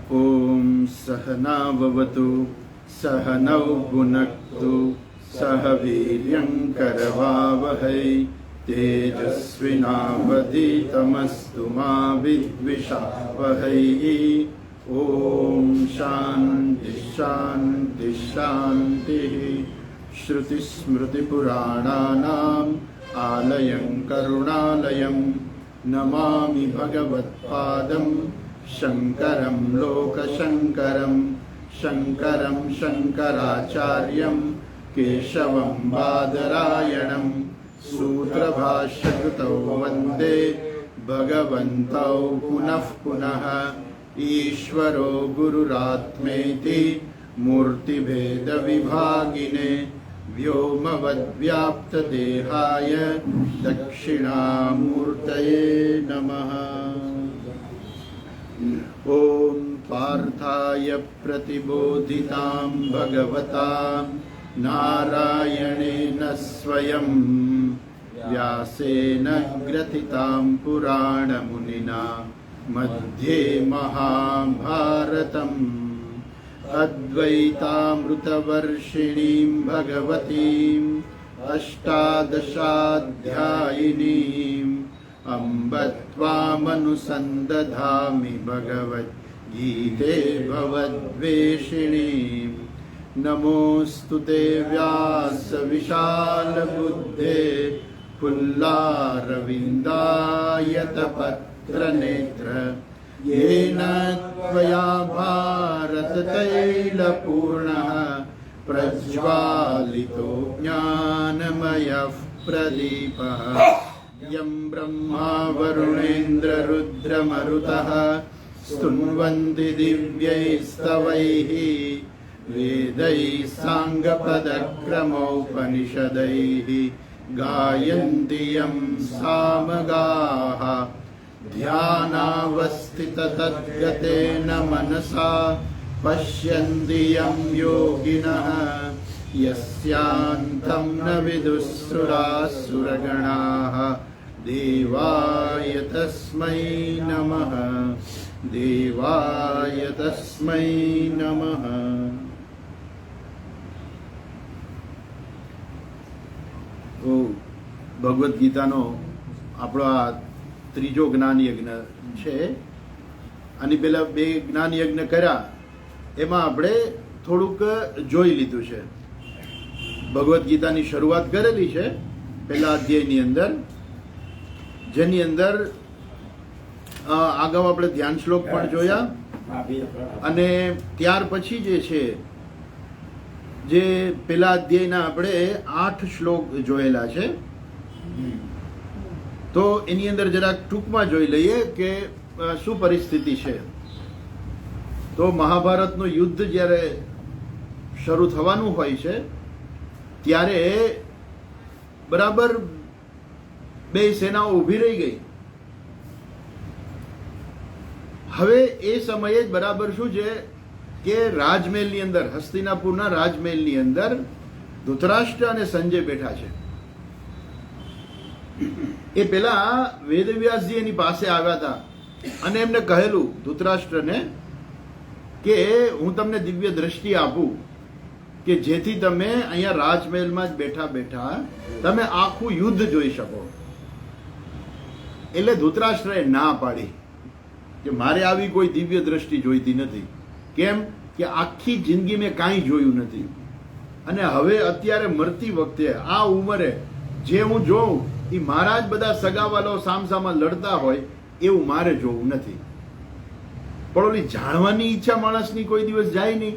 ॐ सहनाववतु सहनौ भुनक्तु सह वीर्यं करवावहै तेजस्विनावधीतमस्तु मा विद्विषावहै। ॐ शान्ति शान्ति शान्तिः। श्रुतिस्मृतिपुराणानाम् आलयं करुणालयं नमामि भगवत्पादं शङ्करं लोकशङ्करं शङ्करं शङ्कराचार्यं केशवं बादरायणं सूत्रभाष्यकृतौ वन्दे भगवन्तौ पुनः पुनः। ईश्वरो गुरुरात्मेति मूर्तिभेदविभागिने व्योमवद्व्याप्तदेहाय दक्षिणामूर्तये नमः। ॐ पार्थाय प्रतिबोधितां भगवता नारायणेन स्वयं व्यासेन ग्रथितां पुराणमुनिना मध्ये महाभारतम् अद्वैतामृतवर्षिणीं भगवतीम् अष्टादशाध्यायिनीम् अम्ब त्वामनुसन्दधामि भगवद्गीते भवद्वेषिणीम्। नमोऽस्तु ते व्यासविशालबुद्धे फुल्लारविन्दायतपत्रनेत्र येन त्वया भारततैलपूर्णः प्रज्वालितो ज्ञानमयः प्रदीपः। यं ब्रह्मा वरुणेन्द्ररुद्रमरुतः स्तुन्वन्ति दिव्यैस्तवैः वेदैः साङ्गपदक्रमोपनिषदैः गायन्ति यं सामगाः। ध्यानावस्थिततद्गतेन मनसा पश्यन्ति यं योगिनः यस्यान्तं न विदुःसुरासुरगणाः। देवाय तस्मै नमः देवाय तस्मै नमः। ભગવદ્ ગીતાનો આપણો આ ત્રીજો જ્ઞાન યજ્ઞ છે. આની પહેલા બે જ્ઞાન યજ્ઞ કર્યા, એમાં આપણે થોડુંક જોઈ લીધું છે. ભગવદ્ ગીતાની શરૂઆત કરેલી છે પહેલા અધ્યાયની અંદર, જેની અંદર અગાઉ આપણે ધ્યાન શ્લોક પણ જોયા, અને ત્યાર પછી જે છે જે પેલા અધ્યાયના આપણે 8 શ્લોક જોયેલા છે. તો એની અંદર જરાક ટૂંકમાં જોઈ લઈએ કે શું પરિસ્થિતિ છે. તો મહાભારતનું યુદ્ધ જ્યારે શરૂ થવાનું હોય છે ત્યારે બરાબર બે સેનાઓ ઊભી રહી ગઈ. હવે એ સમયે જ બરાબર શું છે કે રાજમહેલની અંદર, હસ્તિનાપુરના રાજમહેલની અંદર ધૃતરાષ્ટ્ર અને સંજય બેઠા છે. એ પેલા વેદવ્યાસજી એની પાસે આવ્યા હતા અને એમને કહેલું ધૃતરાષ્ટ્રને કે હું તમને દિવ્ય દ્રષ્ટિ આપું કે જેથી તમે અહીંયા રાજમહેલમાં જ બેઠા બેઠા તમે આખું યુદ્ધ જોઈ શકો. એટલે ધૃતરાષ્ટ્રએ ના પાડી કે મારે આવી કોઈ દિવ્ય દ્રષ્ટિ જોઈતી નથી. કેમ કે આખી જિંદગી મેં કાંઈ જોયું નથી, અને હવે અત્યારે મરતી વખતે આ ઉંમરે જે હું જોઉં એ મારા જ બધા સગાવાલો સામસામા લડતા હોય એવું મારે જોવું નથી. પણ ઓલી જાણવાની ઈચ્છા માણસની કોઈ દિવસ જાય નહીં.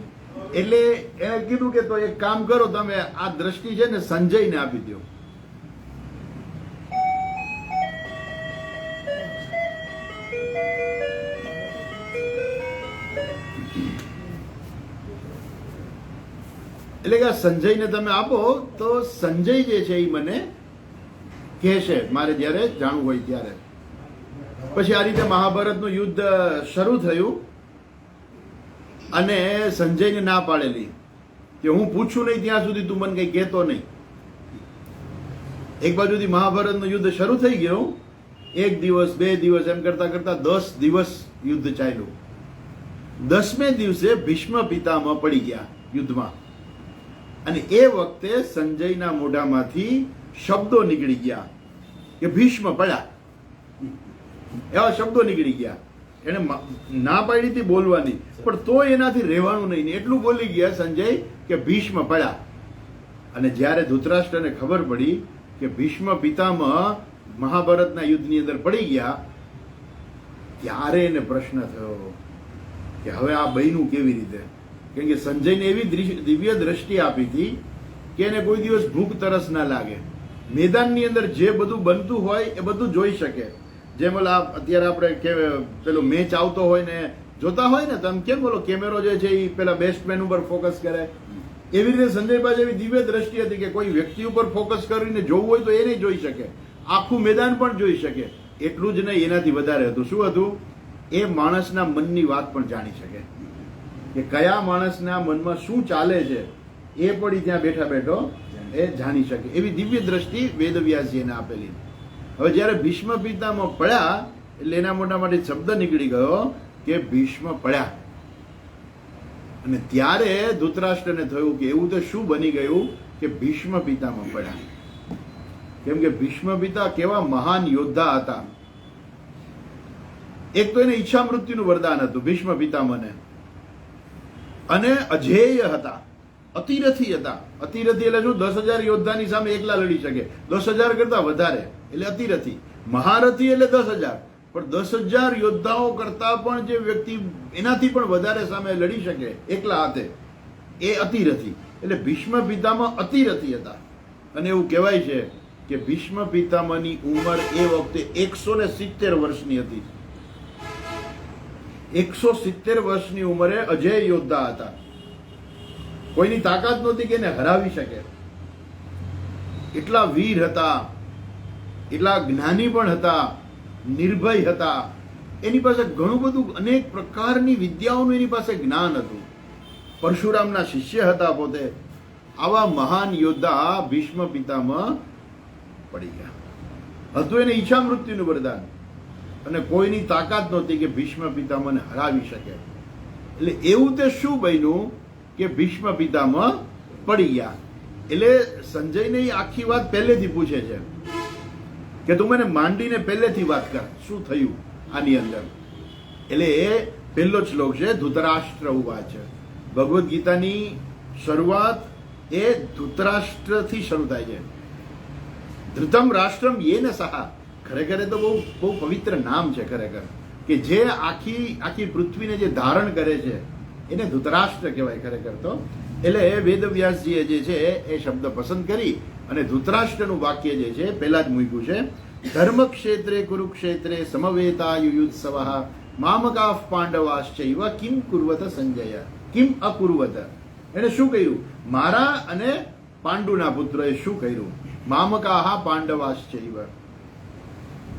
એટલે એને કીધું કે તો એક કામ કરો, તમે આ દ્રષ્ટિ છે ને સંજયને આપી દો. એટલે કે સંજયને તમે આપો તો સંજય જે છે એ મને કહેશે મારે જ્યારે જાણવું હોય ત્યારે. પછી આ રીતે મહાભારતનું યુદ્ધ શરૂ થયું અને સંજયને ના પાડેલી કે હું પૂછું નહીં ત્યાં સુધી તું મને કંઈ કહેતો નહીં. એક બાજુથી મહાભારતનું યુદ્ધ શરૂ થઈ ગયું. 1 દિવસ 2 દિવસ એમ કરતા કરતા 10 દિવસ યુદ્ધ ચાલ્યું. 10મે દિવસે ભીષ્મ પિતામહ પડી ગયા યુદ્ધમાં, અને એ વખતે સંજયના મોઢામાંથી શબ્દો નીકળી ગયા કે ભીષ્મ પડ્યા. એવા શબ્દો નીકળી ગયા. એને ના પાડી હતી બોલવાની, પણ તો એનાથી રહેવાનું નહીં. એટલું બોલી ગયા સંજય કે ભીષ્મ પડ્યા. અને જ્યારે ધૃતરાષ્ટ્રને ખબર પડી કે ભીષ્મ પિતામહ મહાભારતના યુદ્ધની અંદર પડી ગયા, ત્યારે એને પ્રશ્ન થયો કે હવે આ બન્યું કેવી રીતે? કેમ કે સંજયને એવી દિવ્ય દ્રષ્ટિ આપી હતી કે એને કોઈ દિવસ ભૂખ તરસ ના લાગે. મેદાનની અંદર જે બધું બનતું હોય એ બધું જોઈ શકે. જેમ ઓલા અત્યારે આપણે પેલો મેચ આવતો હોય ને જોતા હોય ને, તો આમ કેમ બોલો કેમેરો જે છે એ પેલા બેટ્સમેન ઉપર ફોકસ કરે, એવી રીતે સંજય પાસે એવી દિવ્ય દ્રષ્ટિ હતી કે કોઈ વ્યક્તિ ઉપર ફોકસ કરીને જોવું હોય તો એ નહીં જોઈ શકે, આખું મેદાન પણ જોઈ શકે. એટલું જ નહીં, એનાથી વધારે હતું. શું હતું? એ માણસના મનની વાત પણ જાણી શકે કે કયા માણસના મનમાં શું ચાલે છે, એ પણ ત્યાં બેઠા બેઠો એ જાણી શકે. એવી દિવ્ય દ્રષ્ટિ વેદવ્યાસજી એને આપેલી. હવે જયારે ભીષ્મ પિતામહ પડ્યા એટલે એના મોઢામાંથી શબ્દ નીકળી ગયો કે ભીષ્મ પડ્યા. અને ત્યારે ધૃતરાષ્ટ્રને થયું કે એવું તો શું બની ગયું કે ભીષ્મ પિતામહ પડ્યા. કેમ કે ભીષ્મ પિતા કેવા મહાન યોદ્ધા હતા. એક તો એને ઈચ્છા મૃત્યુનું વરદાન હતું ભીષ્મ પિતામહને, અને અજેય હતા, અતિરથી હતા. અતિરથી એટલે શું? 10,000 યોદ્ધાની સામે એકલા લડી શકે, 10,000 કરતા વધારે એટલે અતિરથી. મહારથી એટલે 10,000, પણ 10,000 યોદ્ધાઓ કરતા પણ જે વ્યક્તિ એનાથી પણ વધારે સામે લડી શકે એકલા હાથે, એ અતિરથી. એટલે ભીષ્મ પિતામહ અતિરથી હતા. અને એવું કહેવાય છે કે ભીષ્મ પિતામહની ઉંમર એ વખતે 170 વર્ષની હતી. 170 વર્ષની ઉંમરે અજય યોદ્ધા હતા. કોઈની તાકાત નહોતી કે એને હરાવી શકે. એટલા વીર હતા, એટલા જ્ઞાની પણ હતા, નિર્ભય હતા. એની પાસે ઘણું બધું અનેક પ્રકારની વિદ્યાઓનું એની પાસે જ્ઞાન હતું. પરશુરામના શિષ્ય હતા પોતે. આવા મહાન યોદ્ધા ભીષ્મ પિતામહ પડી ગયા. હતું એને ઈચ્છા મૃત્યુનું વરદાન, અને કોઈની તાકાત નહોતી કે ભીષ્મ પિતામહને હરાવી શકે. એટલે એવું તે શું બન્યું કે ભીષ્મ પિતામહ પડી ગયા. એટલે સંજયને આખી વાત પહેલેથી પૂછે છે કે તું મને માંડીને પહેલેથી વાત કર, શું થયું આની અંદર. એટલે એ પહેલો શ્લોક છે ધૃતરાષ્ટ્ર ઉવાચ. ભગવદ્ ગીતાની શરૂઆત એ ધૃતરાષ્ટ્રથી શરૂ થાય છે. ધૃતમ રાષ્ટ્રમ યેન સહા. ખરેખર તો બહુ બહુ પવિત્ર નામ છે ખરેખર, કે જે આખી પૃથ્વીને જે ધારણ કરે છે એને ધૃતરાષ્ટ્ર કહેવાય ખરેખર તો. એટલે વેદવ્યાસજીએ જે છે એ શબ્દ પસંદ કરી અને ધૃતરાષ્ટ્રનું વાક્ય જે છે પહેલા જ મૂક્યું છે. ધર્મ ક્ષેત્રે કુરુક્ષેત્રે સમવેતાયુયુત્સવઃ મામકાઃ પાંડવાશ્ચૈવ કિમ કુર્વત સંજય કિમ અકુર્વત. એને શું કહ્યું? મારા અને પાંડુના પુત્રોએ શું કર્યું? મામકાઃ પાંડવાશ્ચૈવ.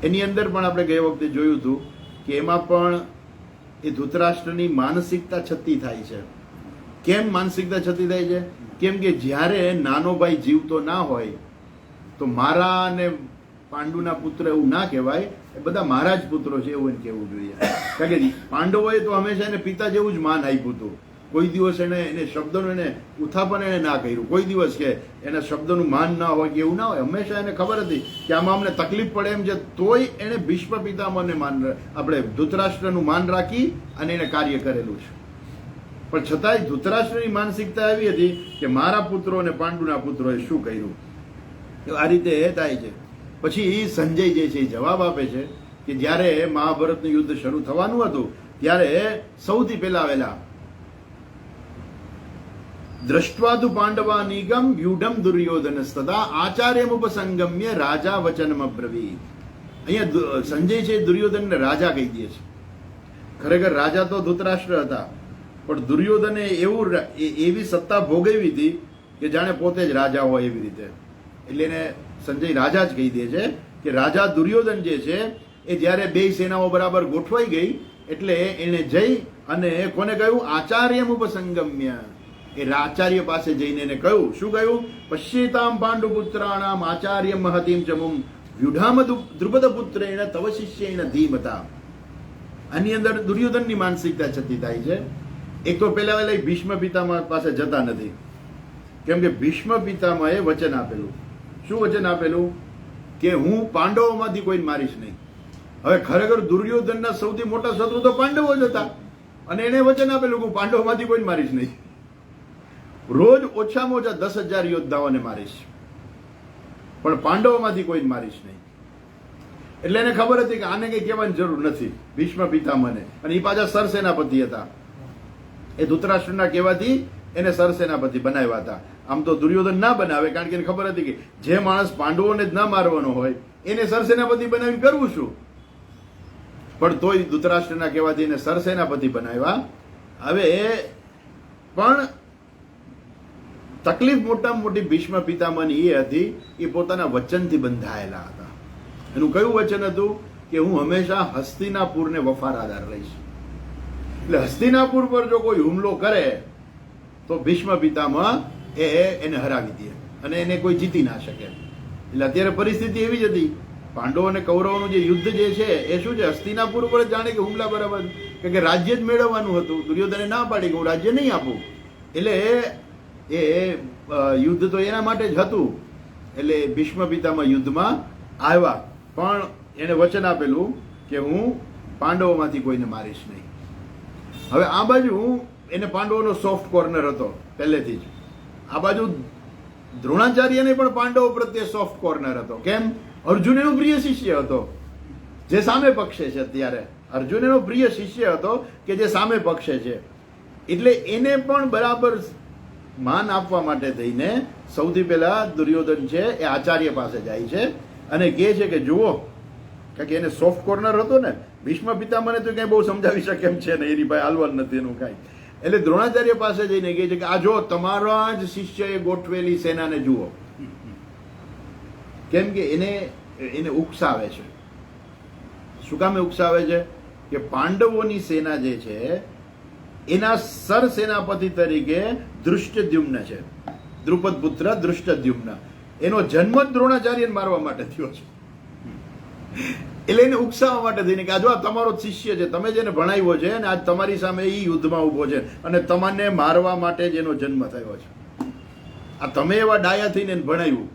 એની અંદર પણ આપણે ગઈ વખતે જોયું હતું કે એમાં પણ એ ધૃતરાષ્ટ્રની માનસિકતા છતી થાય છે. કેમ માનસિકતા છતી થાય છે? કેમ કે જ્યારે નાનો ભાઈ જીવતો ના હોય તો મારા અને પાંડુના પુત્ર એવું ના કહેવાય, એ બધા મારા જ પુત્રો છે એવું એને કહેવું જોઈએ. કારણ કે પાંડવોએ તો હંમેશા એને પિતા જેવું જ માન આપ્યું હતું. કોઈ દિવસ એને શબ્દનું એને ઉત્થાપન એને ના કર્યું. કોઈ દિવસ કે એના શબ્દનું માન ના હોય કે એવું ના હોય. હંમેશા એને ખબર હતી કે આમાં અમને તકલીફ પડે એમ છે, તોય એને ભીષ્મ પિતામહને આપણે ધૃતરાષ્ટ્રનું માન રાખી અને એને કાર્ય કરેલું છે. પણ છતાંય ધૃતરાષ્ટ્રની માનસિકતા એવી હતી કે મારા પુત્રો અને પાંડુના પુત્રોએ શું કર્યું. આ રીતે થાય છે. પછી સંજય જે છે એ જવાબ આપે છે કે જ્યારે મહાભારતનું યુદ્ધ શરૂ થવાનું હતું ત્યારે સૌથી પહેલા આવેલા દ્રષ્ટવાદુ પાંડવાનીગમ વ્યુઢમ દુર્યોધનસ્તદા આચાર્યમુપસંગમ્ય રાજા વચનમ અબ્રવીત. અહીંયા સંજય છે દુર્યોધનને રાજા કહી દે છે. ખરેખર રાજા તો ધૃતરાષ્ટ્ર હતા, પણ દુર્યોધને એવી સત્તા ભોગવી હતી કે જાણે પોતે જ રાજા હોય એવી રીતે. એટલે એને સંજય રાજા જ કહી દે છે કે રાજા દુર્યોધન જે છે એ જ્યારે બે સેનાઓ બરાબર ગોઠવાઈ ગઈ એટલે એને જઈ અને કોને કહ્યું? આચાર્યમુપસંગમ્ય. એ આચાર્ય પાસે જઈને એને કહ્યું. શું કહ્યું? પશ્યેતામ પાંડુપુત્રાણામ આચાર્ય મહતીમ ચમુમ વ્યુઢામ દ્રુપદ પુત્રેણ તવ શિષ્યેણ ધીમતા. આની અંદર દુર્યોધનની માનસિકતા છતી થાય છે. એક તો પહેલા ભીષ્મ પિતામહ પાસે જતા નથી, કેમ કે ભીષ્મ પિતામહે વચન આપેલું. શું વચન આપેલું? કે હું પાંડવોમાંથી કોઈને મારીશ નહીં. હવે ખરેખર દુર્યોધનના સૌથી મોટા શત્રુ તો પાંડવો જ હતા, અને એને વચન આપેલું કે હું પાંડવોમાંથી કોઈને મારીશ નહીં. રોજ ઓછામાં ઓછા 10,000 યોદ્ધાઓને મારીશ, પણ પાંડવોમાંથી કોઈને મારીશ નહીં. એટલે એને ખબર હતી કે આને કઈ કહેવાની જરૂર નથી, ભીષ્મ પિતામહને. અને એ પાછા સરસેનાપતિ હતા. એ ધૃતરાષ્ટ્રના કહેવાથી એને સરસેનાપતિ બનાવ્યા હતા. આમ તો દુર્યોધન ના બનાવે, કારણ કે એને ખબર હતી કે જે માણસ પાંડવોને જ ના મારવાનો હોય એને સરસેનાપતિ બનાવીને કરવું શું. પણ તોય ધૃતરાષ્ટ્રના કહેવાથી એને સરસેનાપતિ બનાવ્યા. હવે પણ તકલીફ મોટામાં મોટી ભીષ્મ પિતામહની એ હતી કે પોતાના વચનથી બંધાયેલા હતા. એનું કયું વચન હતું? કે હું હંમેશા હસ્તિનાપુરને વફાદાર રહીશ. એટલે હસ્તિનાપુર પર જો કોઈ હુમલો કરે તો ભીષ્મ પિતામહ એને હરાવી દે અને એને કોઈ જીતી ના શકે. એટલે અત્યારે પરિસ્થિતિ એવી જ હતી. પાંડવો અને કૌરવોનું જે યુદ્ધ જે છે એ શું છે? હસ્તિનાપુર ઉપર જ જાણે કે હુમલા બરાબર, કે રાજ્ય જ મેળવવાનું હતું. દુર્યોધને ના પાડી કે હું રાજ્ય નહીં આપું. એટલે એ યુદ્ધ તો એના માટે જ હતું. એટલે ભીષ્મ પિતામહ યુદ્ધમાં આવ્યા, પણ એને વચન આપેલું કે હું પાંડવોમાંથી કોઈને મારીશ નહીં. હવે આ બાજુ એને પાંડવોનો સોફ્ટ કોર્નર હતો પહેલેથી જ. આ બાજુ દ્રોણાચાર્યને પણ પાંડવો પ્રત્યે સોફ્ટ કોર્નર હતો. કેમ? અર્જુન એનો પ્રિય શિષ્ય હતો, જે સામે પક્ષે છે. અત્યારે અર્જુન એનો પ્રિય શિષ્ય હતો કે જે સામે પક્ષે છે. એટલે એને પણ બરાબર માન આપવા માટે થઈને સૌથી પહેલા દુર્યોધન છે એ આચાર્ય પાસે જાય છે અને કહે છે કે જુઓ, કારણ કે એને સોફ્ટ કોર્નર હતો ને. ભીષ્મ પિતામહને તો કઈ બહુ સમજાવી શકે એમ છે ને, એની ભાઈ હાલવાનું નથી એનું કાંઈ. એટલે દ્રોણાચાર્ય પાસે જઈને કહે છે કે આ જો તમારા જ શિષ્યએ ગોઠવેલી સેનાને જુઓ. કેમ કે એને ઉકસાવે છે. શું કામે ઉકસાવે છે? કે પાંડવોની સેના જે છે એના સરસેનાપતિ તરીકે ધૃષ્ટદ્યુમ્ન છે, દ્રુપદ પુત્ર ધૃષ્ટદ્યુમ્ન. એનો જન્મ જ દ્રોણાચાર્યને મારવા માટે થયો છે. એટલે એને ઉકસાવવા માટે થઈને કે આ જો આ તમારો શિષ્ય છે, તમે જેને ભણાવ્યો છે અને આજ તમારી સામે એ યુદ્ધમાં ઉભો છે અને તમને મારવા માટે જ એનો જન્મ થયો છે. આ તમે એવા ડાયા થઈને એને ભણાવ્યું,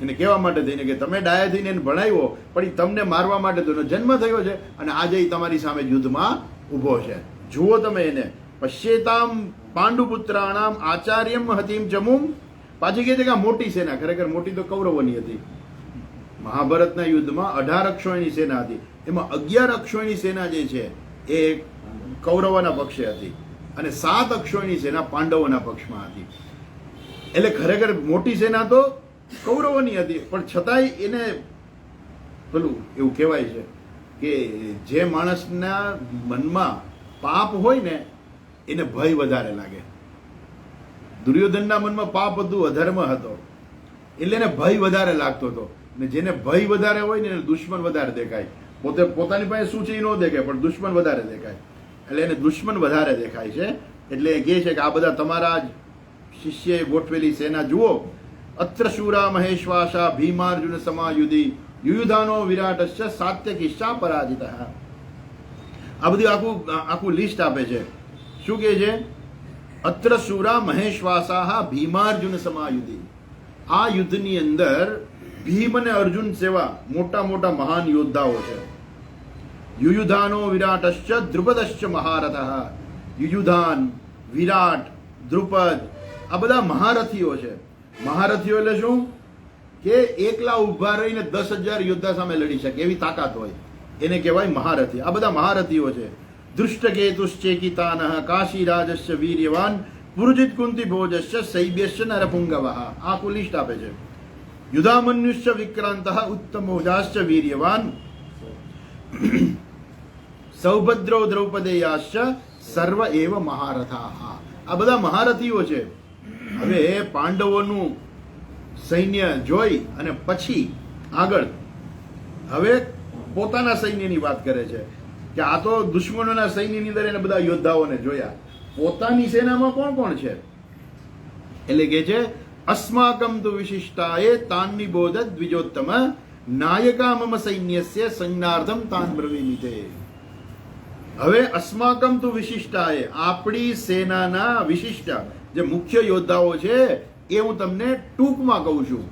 એને કહેવા માટે થઈને કે તમે ડાયા થઈને એને ભણાવ્યો, પણ એ તમને મારવા માટે તો એનો જન્મ થયો છે અને આજે એ તમારી સામે યુદ્ધમાં ઉભો છે. જુઓ તમે એને. પશ્યેતામ પાંડુપુત્રાણામ આચાર્યમ હતીમ જમુમ. પાછી કહે છે કે આ મોટી સેના, ખરેખર મોટી તો કૌરવોની હતી. મહાભારતના યુદ્ધમાં 18 અક્ષોહિણી સેના હતી, એમાં 11 અક્ષોહિણી સેના જે છે એ કૌરવોના પક્ષે હતી અને 7 અક્ષોહિણી સેના પાંડવોના પક્ષમાં હતી. એટલે ખરેખર મોટી સેના તો કૌરવોની હતી, પણ છતાંય એને પેલું એવું કહેવાય છે કે જે માણસના મનમાં પાપ હોય ને એને ભય વધારે લાગે. દુર્યોધનના મનમાં પાપ હતું, અધર્મ હતો, એટલે એને ભય વધારે લાગતો હતો. ને જેને ભય વધારે હોય ને એને દુશ્મન વધારે દેખાય. પોતાની પાસે શું છે એ ન દેખાય, પણ દુશ્મન વધારે દેખાય. એટલે એને દુશ્મન વધારે દેખાય છે. એટલે એ કહે છે કે આ બધા તમારા જ શિષ્યએ ગોઠવેલી સેના જુઓ. અત્ર શૂરા મહેશ્વાસા ભીમાર્જુન સમાયુધિ યુયુધાનો વિરાટશ્ચ સાત્યકિશ્ચા પરાજિતઃ. આ બધું આખું લિસ્ટ આપે છે. શું કહે છે? અત્ર શૂરા મહેશ્વાસા ભીમાર્જુન સમાયુધિ. આ યુદ્ધની અંદર ભીમ અને અર્જુન સેવા મોટા મોટા મહાન યોદ્ધાઓ છે. યુયુધાનો વિરાટશ્ચ દ્રુપદશ્ચ મહારથઃ. યુયુધાન, વિરાટ, દ્રુપદ આ બધા મહારથીઓ છે. મહારથીઓ એટલે શું? કે એકલા ઉભા રહીને 10,000 યોદ્ધા સામે લડી શકે એવી તાકાત હોય, એને કહેવાય મહારથી. આ બધા મહારથીઓ છે. દૃષ્ટકેતુશ્ચેકિતાનઃ કાશીરાજશ્ચ વીર્યવાન પુરુજિત કુંતી ભોજશ્ચ શૈબ્યશ્ચ નરપુંગવઃ. આખું લિસ્ટ આપે છે. યુધામન્યુશ્ચ વિક્રાંતઃ ઉત્તમોજાશ્ચ વીર્યવાન સૌભદ્રો દ્રૌપદેયાશ્ચ સર્વ એવ મહારથાઃ. આ બધા મહારથીઓ છે. હવે પાંડવોનું સૈન્ય જોઈ અને પછી આગળ હવે પોતાના સૈન્યની વાત કરે છે કે આ તો દુશ્મનોના સૈન્યની અંદર એને બધા યોદ્ધાઓને જોયા. પોતાની સેનામાં કોણ કોણ છે? એટલે કે છે અસ્માકમ તુ વિશિષ્ટાએ તાન નિબોધ દ્વિજોત્તમ નાયકા મમ સૈન્યસ્ય સંજ્ઞાર્થમ તાન બ્રવીમિતે. હવે અસ્માકમ તુ વિશિષ્ટાએ, આપણી સેનાના વિશિષ્ટ જે મુખ્ય યોદ્ધાઓ છે એ હું તમને ટૂંકમાં કહું છું,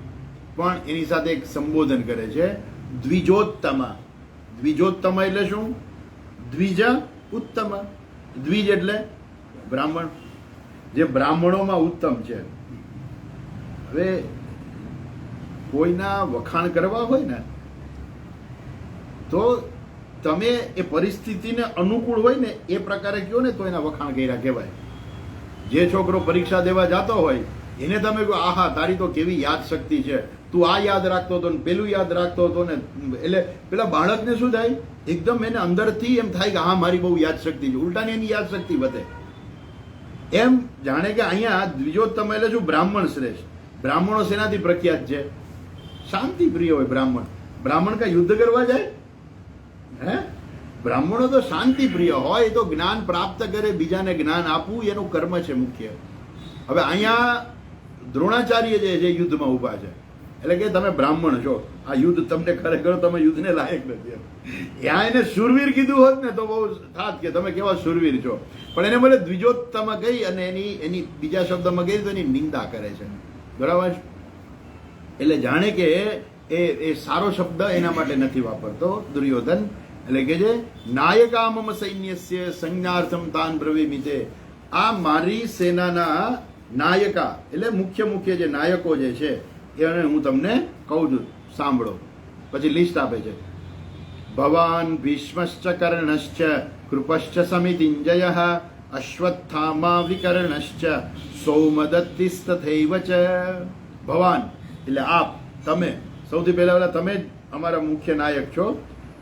પણ એની સાથે એક સંબોધન કરે છે, દ્વિજોત્તમા. દ્વિજોત્તમા એટલે શું? દ્વિજ ઉત્તમ. દ્વિજ એટલે બ્રાહ્મણ, જે બ્રાહ્મણોમાં ઉત્તમ છે. હવે કોઈના વખાણ કરવા હોય ને તો તમે એ પરિસ્થિતિને અનુકૂળ હોય ને એ પ્રકારે કહો ને તો એના વખાણ કર્યા કહેવાય. જે છોકરો પરીક્ષા દેવા જતો હોય એને તમે કહો, આહા તારી તો કેવી યાદ શક્તિ છે, તું આ યાદ રાખતો હતો ને પેલું યાદ રાખતો હતો ને, એટલે પેલા બાળકને શું થાય, એકદમ એને અંદરથી એમ થાય કે હા મારી બહુ યાદ શક્તિ છે, ઉલટાની એની યાદ શક્તિ વધે. એમ જાણે કે અહીંયા દ્વિજોત્તમ એટલે શું? બ્રાહ્મણ શ્રેષ્ઠ. બ્રાહ્મણો શેનાથી પ્રખ્યાત છે? શાંતિ પ્રિય હોય બ્રાહ્મણ. બ્રાહ્મણ કા યુદ્ધ કરવા જાય? હે? બ્રાહ્મણો તો શાંતિ પ્રિય હોય, તો જ્ઞાન પ્રાપ્ત કરે, બીજાને જ્ઞાન આપવું એનું કર્મ છે મુખ્ય. હવે અહીંયા દ્રોણાચાર્ય જે છે યુદ્ધમાં ઊભા છે, એટલે કે તમે બ્રાહ્મણ છો, આ યુદ્ધ તમને ખરેખર તમે યુદ્ધને લાયક નથી. ત્યાં એને શૂરવીર કીધું હોત ને તો બહુ થાત કે તમે કેવા શૂરવીર છો, પણ એને બોલે દ્વિજોત્તમ કહી અને એની બીજા શબ્દમાં કહી તો એની નિંદા કરે છે. બરાબર? એટલે જાણે કે એ સારો શબ્દ એના માટે નથી વાપરતો દુર્યોધન. એટલે કે જે નાયકા મમ સૈન્યસ્ય સંજ્ઞાર્થમ તાન બ્રવીમિતે, આ મારી સેનાના નાયકા એટલે મુખ્ય જે નાયકો જે છે એને હું તમને કહું છું, સાંભળો. પછી લિસ્ટ આપે છે, ભવાન ભીષ્મશ્ચ કર્ણશ્ચ કૃપશ્ચ સમિતિંજયઃ અશ્વત્થામા વિકર્ણશ્ચ સૌમદત્તિસ્તથૈવ ચ. ભવાન એટલે આપ, તમે, સૌથી પહેલા તમે જ અમારા મુખ્ય નાયક છો.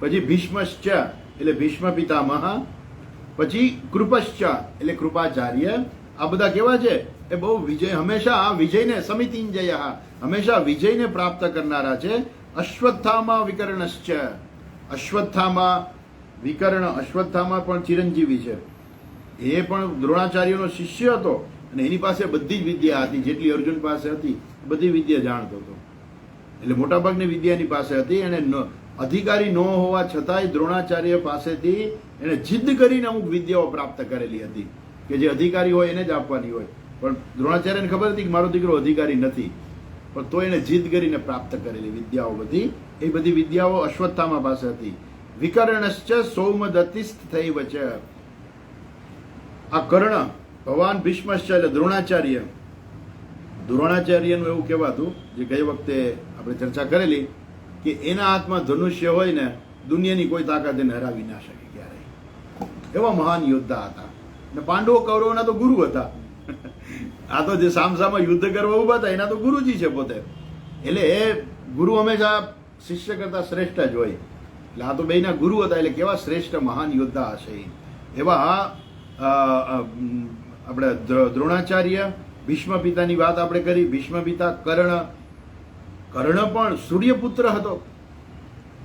પછી ભીષ્મશ્ચ એટલે ભીષ્મ પિતામહ. પછી કૃપશ્ચ એટલે કૃપાચાર્ય. આ બધા કેવા છે? એ બહુ વિજય, હંમેશા વિજયને, સમિતિંજય, હંમેશા વિજયને પ્રાપ્ત કરનારા છે. અશ્વત્થામા વિકર્ણશ્ચ, અશ્વત્થામા વિકર્ણ, અશ્વત્થામા પણ ચિરંજીવી છે. એ પણ દ્રોણાચાર્યનો શિષ્ય હતો અને એની પાસે બધી જ વિદ્યા હતી, જેટલી અર્જુન પાસે હતી બધી વિદ્યા જાણતો હતો. એટલે મોટાભાગની વિદ્યા એની પાસે હતી. એને અધિકારી ન હોવા છતાંય દ્રોણાચાર્ય પાસેથી એને જિદ્દ કરીને અમુક વિદ્યાઓ પ્રાપ્ત કરેલી હતી કે જે અધિકારી હોય એને જ આપવાની હોય. પણ દ્રોણાચાર્યને ખબર હતી કે મારો દીકરો અધિકારી નથી, પણ તો એને જીદ કરીને પ્રાપ્ત કરેલી વિદ્યાઓ બધી, એ બધી વિદ્યાઓ અશ્વત્થામા પાસે હતી. વિકર્ણશ્ચ સૌમદત્તિસ્તથૈવ ચ. આ કર્ણ, ભવાન ભીષ્મશ્ચ એટલે દ્રોણાચાર્ય. દ્રોણાચાર્યનું એવું કહેવાતું, જે ગઈ વખતે આપણે ચર્ચા કરેલી, કે એના હાથમાં ધનુષ્ય હોય ને દુનિયાની કોઈ તાકાત એને હરાવી ના શકે ક્યારેય. એવા મહાન યોદ્ધા હતા. ને પાંડવો કૌરવોના તો ગુરુ હતા. આ તો જે સામસામા યુદ્ધ કરવા ઉભા હતા એના તો ગુરુજી છે પોતે. એટલે એ ગુરુ હંમેશા શિષ્ય કરતા શ્રેષ્ઠ જ હોય. એટલે આ તો બેના ગુરુ હતા. એટલે કેવા શ્રેષ્ઠ મહાન યોદ્ધા હશે. એવા આપણે દ્રોણાચાર્ય, ભીષ્મ પિતાની વાત આપણે કરી. ભીષ્મ પિતા કર્ણ, કર્ણ પણ સૂર્યપુત્ર હતો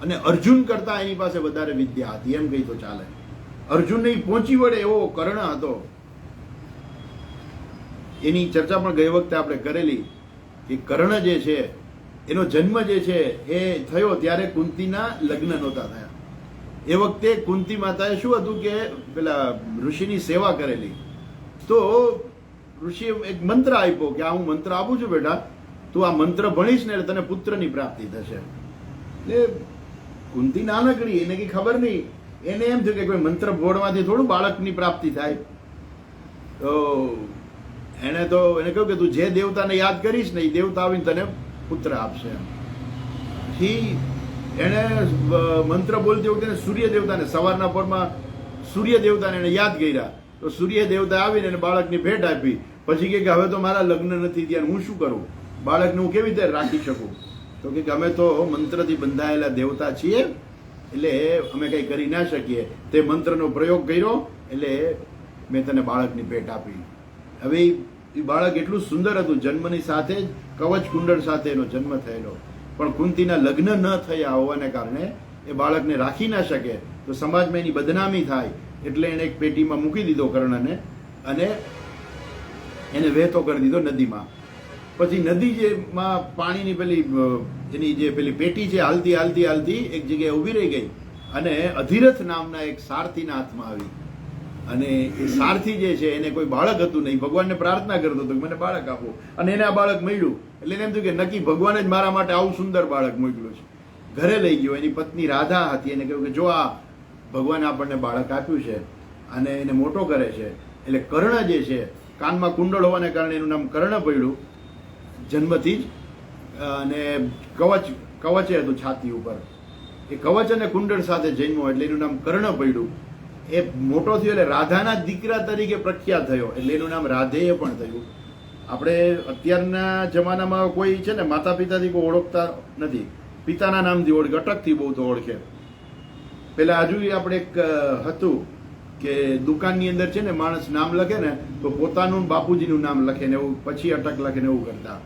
અને અર્જુન કરતા એની પાસે વધારે વિદ્યા હતી, એમ કહી તો ચાલે. અર્જુનને પહોંચી વળે એવો કર્ણ હતો. એની ચર્ચા પણ ગઈ વખતે આપણે કરેલી કે કર્ણ જે છે એનો જન્મ જે છે એ થયો ત્યારે કુંતીના લગ્ન નહોતા થયા. એ વખતે કુંતી માતાએ શું હતું કે પેલા ઋષિની સેવા કરેલી, તો ઋષિએ એક મંત્ર આપ્યો કે આ હું મંત્ર આપું છું બેટા, તું આ મંત્ર ભણીશ ને એટલે તને પુત્રની પ્રાપ્તિ થશે. એટલે કુંતી નાનકડી, એને કઈ ખબર નહીં. એને એમ થયું કે કોઈ મંત્ર ભોળવાથી થોડું બાળકની પ્રાપ્તિ થાય. તો એને કહ્યું કે તું જે દેવતાને યાદ કરીશ ને એ દેવતા આવીને તને પુત્ર આપશે. પછી એને મંત્ર બોલતી વખતે સૂર્ય દેવતાને, સવારના પરમાં સૂર્ય દેવતાને એને યાદ કર્યા. તો સૂર્ય દેવતા આવીને એને બાળકની ભેટ આપી. પછી કે હવે તો મારા લગ્ન નથી ત્યાં, હું શું કરું? બાળકને હું કેવી રીતે રાખી શકું? તો કે અમે તો મંત્રથી બંધાયેલા દેવતા છીએ, એટલે અમે કંઈ કરી ના શકીએ. તે મંત્રનો પ્રયોગ કર્યો એટલે મેં તને બાળકની ભેટ આપી. હવે એ બાળક એટલું સુંદર હતું, જન્મની સાથે જ કવચ કુંડળ સાથે એનો જન્મ થયેલો. પણ કુંતીના લગ્ન ન થયા હોવાને કારણે એ બાળકને રાખી ના શકે, તો સમાજમાં એની બદનામી થાય. એટલે એને એક પેટીમાં મૂકી દીધો કર્ણને અને એને વહેતો કરી દીધો નદીમાં. પછી નદી જેમાં પાણીની એની જે પેલી પેટી છે હાલતી હાલતી હાલતી એક જગ્યાએ ઊભી રહી ગઈ અને અધિરથ નામના એક સારથીના હાથમાં આવી. અને એ સારથી જે છે એને કોઈ બાળક હતું નહીં, ભગવાનને પ્રાર્થના કરતો હતો કે મને બાળક આપો, અને એને આ બાળક મળ્યું. એટલે એને એમ થયું કે નક્કી ભગવાને જ મારા માટે આવું સુંદર બાળક મોકલ્યું છે. ઘરે લઈ ગયો. એની પત્ની રાધા હતી. એને કહ્યું કે જો આ ભગવાને આપણને બાળક આપ્યું છે અને એને મોટો કરે છે. એટલે કર્ણ જે છે, કાનમાં કુંડળ હોવાને કારણે એનું નામ કર્ણ પડ્યું જન્મથી જ. અને કવચે હતું છાતી ઉપર. એ કવચ અને કુંડળ સાથે જન્મ્યો એટલે એનું નામ કર્ણ પડ્યું. એ મોટો થયો એટલે રાધાના દીકરા તરીકે પ્રખ્યાત થયો એટલે એનું નામ રાધેય પણ થયું. આપણે અત્યારના જમાનામાં કોઈ છે ને માતા પિતાથી કોઈ ઓળખતા નથી, પિતાના નામથી ઓળખે, અટકથી બહુ તો ઓળખે. પેલા હજુ આપણે એક હતું કે દુકાનની અંદર છે ને માણસ નામ લખે ને તો પોતાનું બાપુજીનું નામ લખે ને એવું, પછી અટક લખે ને એવું કરતા.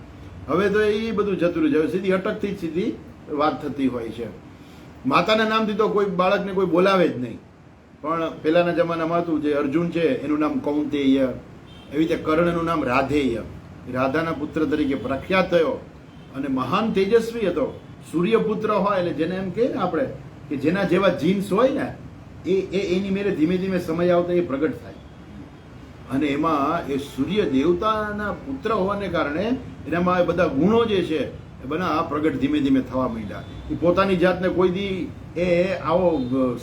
હવે તો એ બધું જતું રહ્યું, સીધી અટકથી જ સીધી વાત થતી હોય છે. માતાના નામથી તો કોઈ બાળકને કોઈ બોલાવે જ નહીં. પણ પહેલાના જમાનામાં હતું, જે અર્જુન છે એનું નામ કૌંતેય, એવી રીતે કર્ણનું નામ રાધેય, રાધાના પુત્ર તરીકે પ્રખ્યાત થયો અને મહાન તેજસ્વી હતો. સૂર્યપુત્ર હોય એટલે જેને એમ કહે ને આપણે કે જેના જેવા જીન્સ હોય ને એ એની મેરે ધીમે ધીમે સમય આવતા એ પ્રગટ થાય. અને એમાં એ સૂર્ય દેવતાના પુત્ર હોવાને કારણે એનામાં બધા ગુણો જે છે એ બધા પ્રગટ ધીમે ધીમે થવા માંડ્યા. એ પોતાની જાતને કોઈ દી એ આવો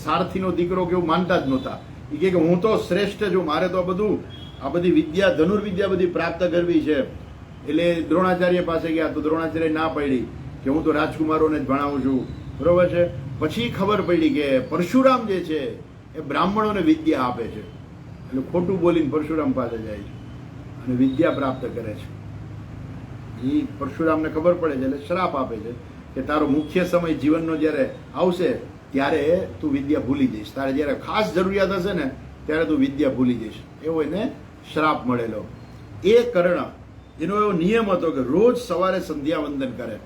સારથીનો દીકરો કેવું માનતા જ નહોતા. એ કે હું તો શ્રેષ્ઠ છું, મારે તો આ બધી વિદ્યા, ધનુર્વિદ્યા બધી પ્રાપ્ત કરવી છે. એટલે દ્રોણાચાર્ય પાસે ગયા તો દ્રોણાચાર્ય ના પાડી કે હું તો રાજકુમારોને જ ભણાવું છું, બરોબર છે. પછી ખબર પડી કે પરશુરામ જે છે એ બ્રાહ્મણોને વિદ્યા આપે છે. એટલે ખોટું બોલીને પરશુરામ પાસે જાય છે અને વિદ્યા પ્રાપ્ત કરે છે. એ પરશુરામને ખબર પડે છે એટલે શ્રાપ આપે છે કે તારો મુખ્ય સમય જીવનનો જ્યારે આવશે ત્યારે તું વિદ્યા ભૂલી જઈશ, તારે જ્યારે ખાસ જરૂરિયાત હશે ને ત્યારે તું વિદ્યા ભૂલી જઈશ, એવો એને શ્રાપ મળેલો. એ કર્ણ, એનો એવો નિયમ હતો કે રોજ સવારે સંધ્યા વંદન કરે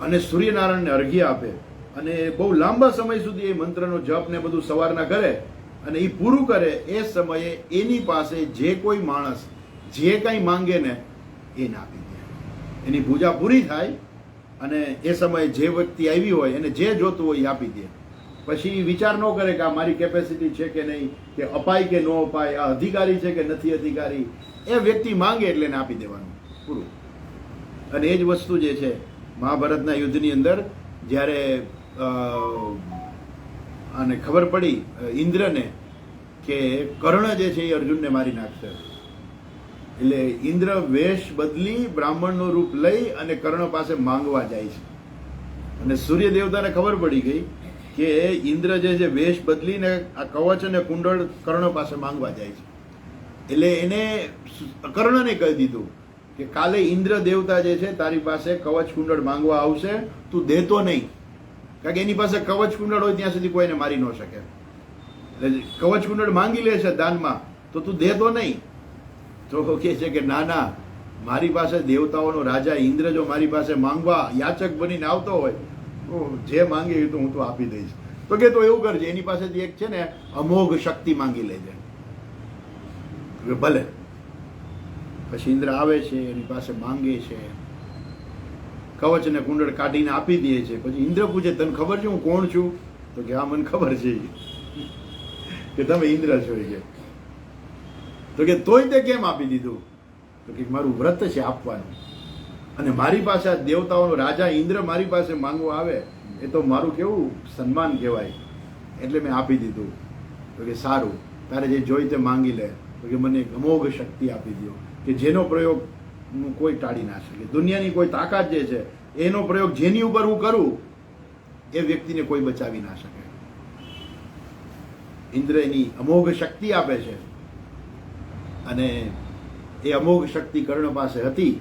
અને સૂર્યનારાયણને અર્ઘ્ય આપે અને બહુ લાંબા સમય સુધી એ મંત્રનો જપ ને બધું સવારના કરે. અને એ પૂરું કરે એ સમયે એની પાસે જે કોઈ માણસ જે કંઈ માંગે ને એ ના આપી દે. એની પૂજા પૂરી થાય અને એ સમયે જે વ્યક્તિ આવી હોય એને જે જોતું હોય એ આપી દે. પછી વિચાર ન કરે કે આ મારી કેપેસિટી છે કે નહીં, કે અપાય કે ન અપાય, આ અધિકારી છે કે નથી અધિકારી. એ વ્યક્તિ માંગે એટલે એને આપી દેવાનું, પૂરું. અને એ જ વસ્તુ જે છે મહાભારતના યુદ્ધની અંદર જ્યારે અને ખબર પડી ઇન્દ્રને કે કર્ણ જે છે એ અર્જુનને મારી નાખશે, એટલે ઇન્દ્ર વેશ બદલી બ્રાહ્મણનું રૂપ લઈ અને કર્ણ પાસે માંગવા જાય છે. અને સૂર્ય દેવતાને ખબર પડી ગઈ કે ઇન્દ્ર જે છે વેશ બદલીને આ કવચ અને કુંડળ કર્ણ પાસે માંગવા જાય છે. એટલે એને કર્ણને કહી દીધું કે કાલે ઇન્દ્ર દેવતા જે છે તારી પાસે કવચ કુંડળ માંગવા આવશે, તું દેતો નહીં, કારણ કે એની પાસે કવચ કુંડળ હોય ત્યાં સુધી કોઈને મારી ન શકે. એટલે કવચ કુંડળ માંગી લે છે દાનમાં, તો તું દેતો નહીં. તો કહે છે કે ના ના, મારી પાસે દેવતાઓનો રાજા ઇન્દ્ર જો મારી પાસે માંગવા યાચક બનીને આવતો હોય તો જે માંગે એ તો હું તો આપી દઈશ. તો કે તો એવું કરજે, એની પાસેથી એક છે ને અમોઘ શક્તિ માંગી લેજે. ભલે. પછી ઇન્દ્ર આવે છે, એની પાસે માંગે છે, કવચ અને કુંડળ કાઢીને આપી દે છે. પછી ઇન્દ્ર પૂછે તને ખબર છે હું કોણ છું? તો કે હા મને ખબર છે કે તમે ઇન્દ્ર છો. કે તો કે તોય તે કેમ આપી દીધું? તો કે મારું વ્રત છે આપવાનું, અને મારી પાસે આ દેવતાઓનો રાજા ઇન્દ્ર મારી પાસે માંગવા આવે એ તો મારું કેવું સન્માન કહેવાય, એટલે મેં આપી દીધું. તો કે સારું, તારે જે જોઈ તે માંગી લે. તો કે મને એક અમોઘ શક્તિ આપી દો કે જેનો પ્રયોગ કોઈ ટાળી ના શકે. દુનિયાની કોઈ તાકાત જે છે એનો પ્રયોગ જેની ઉપર હું કરું એ વ્યક્તિને કોઈ બચાવી ના શકે. ઇન્દ્ર એની અમોઘ શક્તિ આપે છે અને એ અમોઘ શક્તિ કર્ણ પાસે હતી.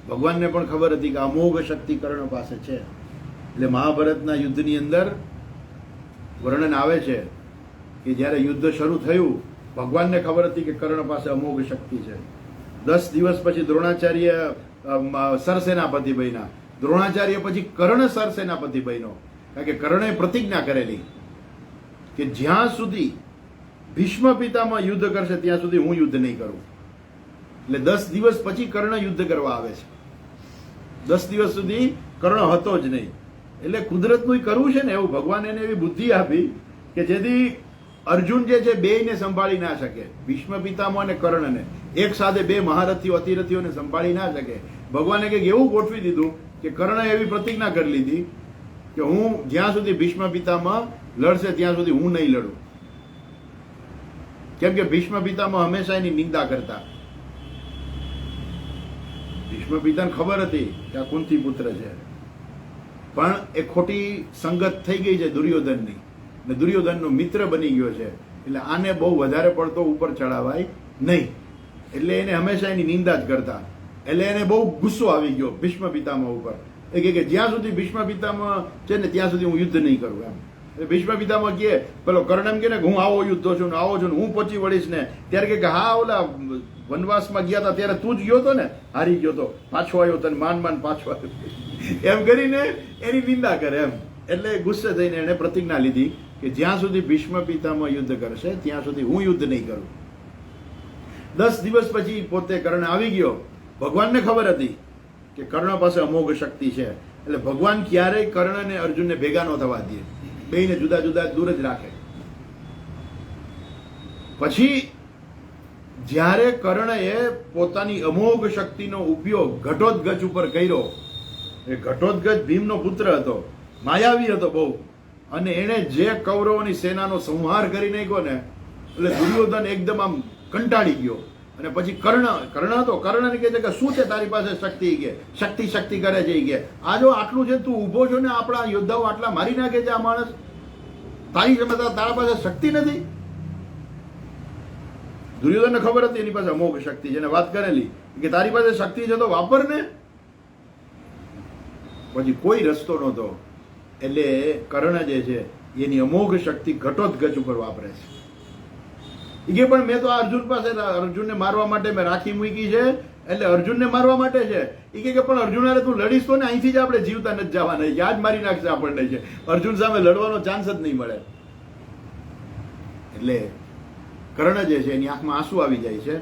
ભગવાનને પણ ખબર હતી કે અમોઘ શક્તિ કર્ણ પાસે છે. એટલે મહાભારતના યુદ્ધની અંદર વર્ણન આવે છે કે જ્યારે યુદ્ધ શરૂ થયું ભગવાનને ખબર હતી કે કર્ણ પાસે અમોઘ શક્તિ છે. 10 દિવસ પછી દ્રોણાચાર્ય સરસેનાપતિ બન્યા. દ્રોણાચાર્ય પછી કર્ણ સરસેનાપતિ બન્યો, કારણ કે કર્ણે પ્રતિજ્ઞા કરેલી કે જ્યાં સુધી ભીષ્મ પિતામહ યુદ્ધ કરશે ત્યાં સુધી હું યુદ્ધ નહીં કરું. એટલે 10 દિવસ પછી કર્ણ યુદ્ધ કરવા આવે છે. 10 દિવસ સુધી કર્ણ હતો જ નહીં. એટલે કુદરતનું કરવું છે ને એવું ભગવાન એને એવી બુદ્ધિ આપી કે જેથી અર્જુન જે છે બેયને સંભાળી ના શકે, ભીષ્મ પિતામહ અને કર્ણને એક સાથે બે મહારથીઓ અતિરથીઓને સંભાળી ના શકે. ભગવાને કંઈક એવું ગોઠવી દીધું કે કર્ણએ એવી પ્રતિજ્ઞા કરી લીધી કે હું જ્યાં સુધી ભીષ્મ પિતામહ લડશે ત્યાં સુધી હું નહીં લડું. કેમ કે ભીષ્મ પિતામહ હંમેશા એની નિંદા કરતા. ભીષ્મ પિતાને ખબર હતી કે આ કુંતી પુત્ર છે, પણ એ ખોટી સંગત થઈ ગઈ છે દુર્યોધનની, ને દુર્યોધનનો મિત્ર બની ગયો છે, એટલે આને બહુ વધારે પડતો ઉપર ચડાવાય નહીં, એટલે એને હંમેશા એની નિંદા જ કરતા. એટલે એને બહુ ગુસ્સો આવી ગયો ભીષ્મ પિતામહ ઉપર. એ કે જ્યાં સુધી ભીષ્મ પિતામહ છે ને ત્યાં સુધી હું યુદ્ધ નહીં કરું એમ. ભીષ્મ પિતામહ કહે, પેલો કર્ણ એમ કે ને હું આવો યુદ્ધો છું ને આવો છું ને હું પહોંચી વળીશ ને, ત્યારે કે હા ઓલા વનવાસમાં ગયા હતા ત્યારે તું જ ગયો હતો ને, હારી ગયો તો, પાછો આવ્યો તને માંડ પાછો આવ્યો એમ કરીને એની નિંદા કરે એમ. એટલે ગુસ્સે થઈને એને પ્રતિજ્ઞા લીધી કે જ્યાં સુધી ભીષ્મ પિતામહ યુદ્ધ કરશે ત્યાં સુધી હું યુદ્ધ નહીં કરું. 10 દિવસ પછી પોતે કર્ણ આવી ગયો. ભગવાનને ખબર હતી કે કર્ણ પાસે અમોઘ શક્તિ છે, એટલે ભગવાન ક્યારેય કર્ણ અને અર્જુનને ભેગા ન થવા દે, બેયને જુદા જુદા દૂર જ રાખે. પછી જ્યારે કર્ણએ પોતાની અમોઘ શક્તિનો ઉપયોગ ઘટોત્કચ ઉપર કર્યો, એ ઘટોત્કચ ભીમનો પુત્ર હતો, માયાવી હતો બહુ, અને એણે જે કૌરવોની સેનાનો સંહાર કરી નાખ્યો ને, એટલે દુર્યોધન એકદમ આમ કંટાળી ગયો. અને પછી કર્ણ હતો, કર્ણને કહે છે કે શું છે તારી પાસે શક્તિ, કે શક્તિ કરે છે, કે આ જો આટલું છે તું ઊભો છો ને આપણા યોદ્ધાઓ આટલા મારી નાખે છે, આ માણસ તારી તારા પાસે શક્તિ નથી. દુર્યોધનને ખબર હતી એની પાસે અમોઘ શક્તિ છે, એને વાત કરેલી કે તારી પાસે શક્તિ છે તો વાપર ને. પછી કોઈ રસ્તો નહોતો, એટલે કર્ણ જે છે એની અમોઘ શક્તિ ઘટોત્કચ ઉપર વાપરે છે. એ કે પણ મેં તો અર્જુન પાસે, અર્જુનને મારવા માટે મેં રાખી મૂકી છે, એટલે અર્જુનને મારવા માટે છે. એ કે પણ અર્જુન અરે તું લડીશ તો ને, અહીંથી જ આપણે જીવતા નથી જવાના, યાદ મારી નાખશે આપણને છે, અર્જુન સામે લડવાનો ચાન્સ જ નહીં મળે. એટલે કર્ણ જે છે એની આંખમાં આંસુ આવી જાય છે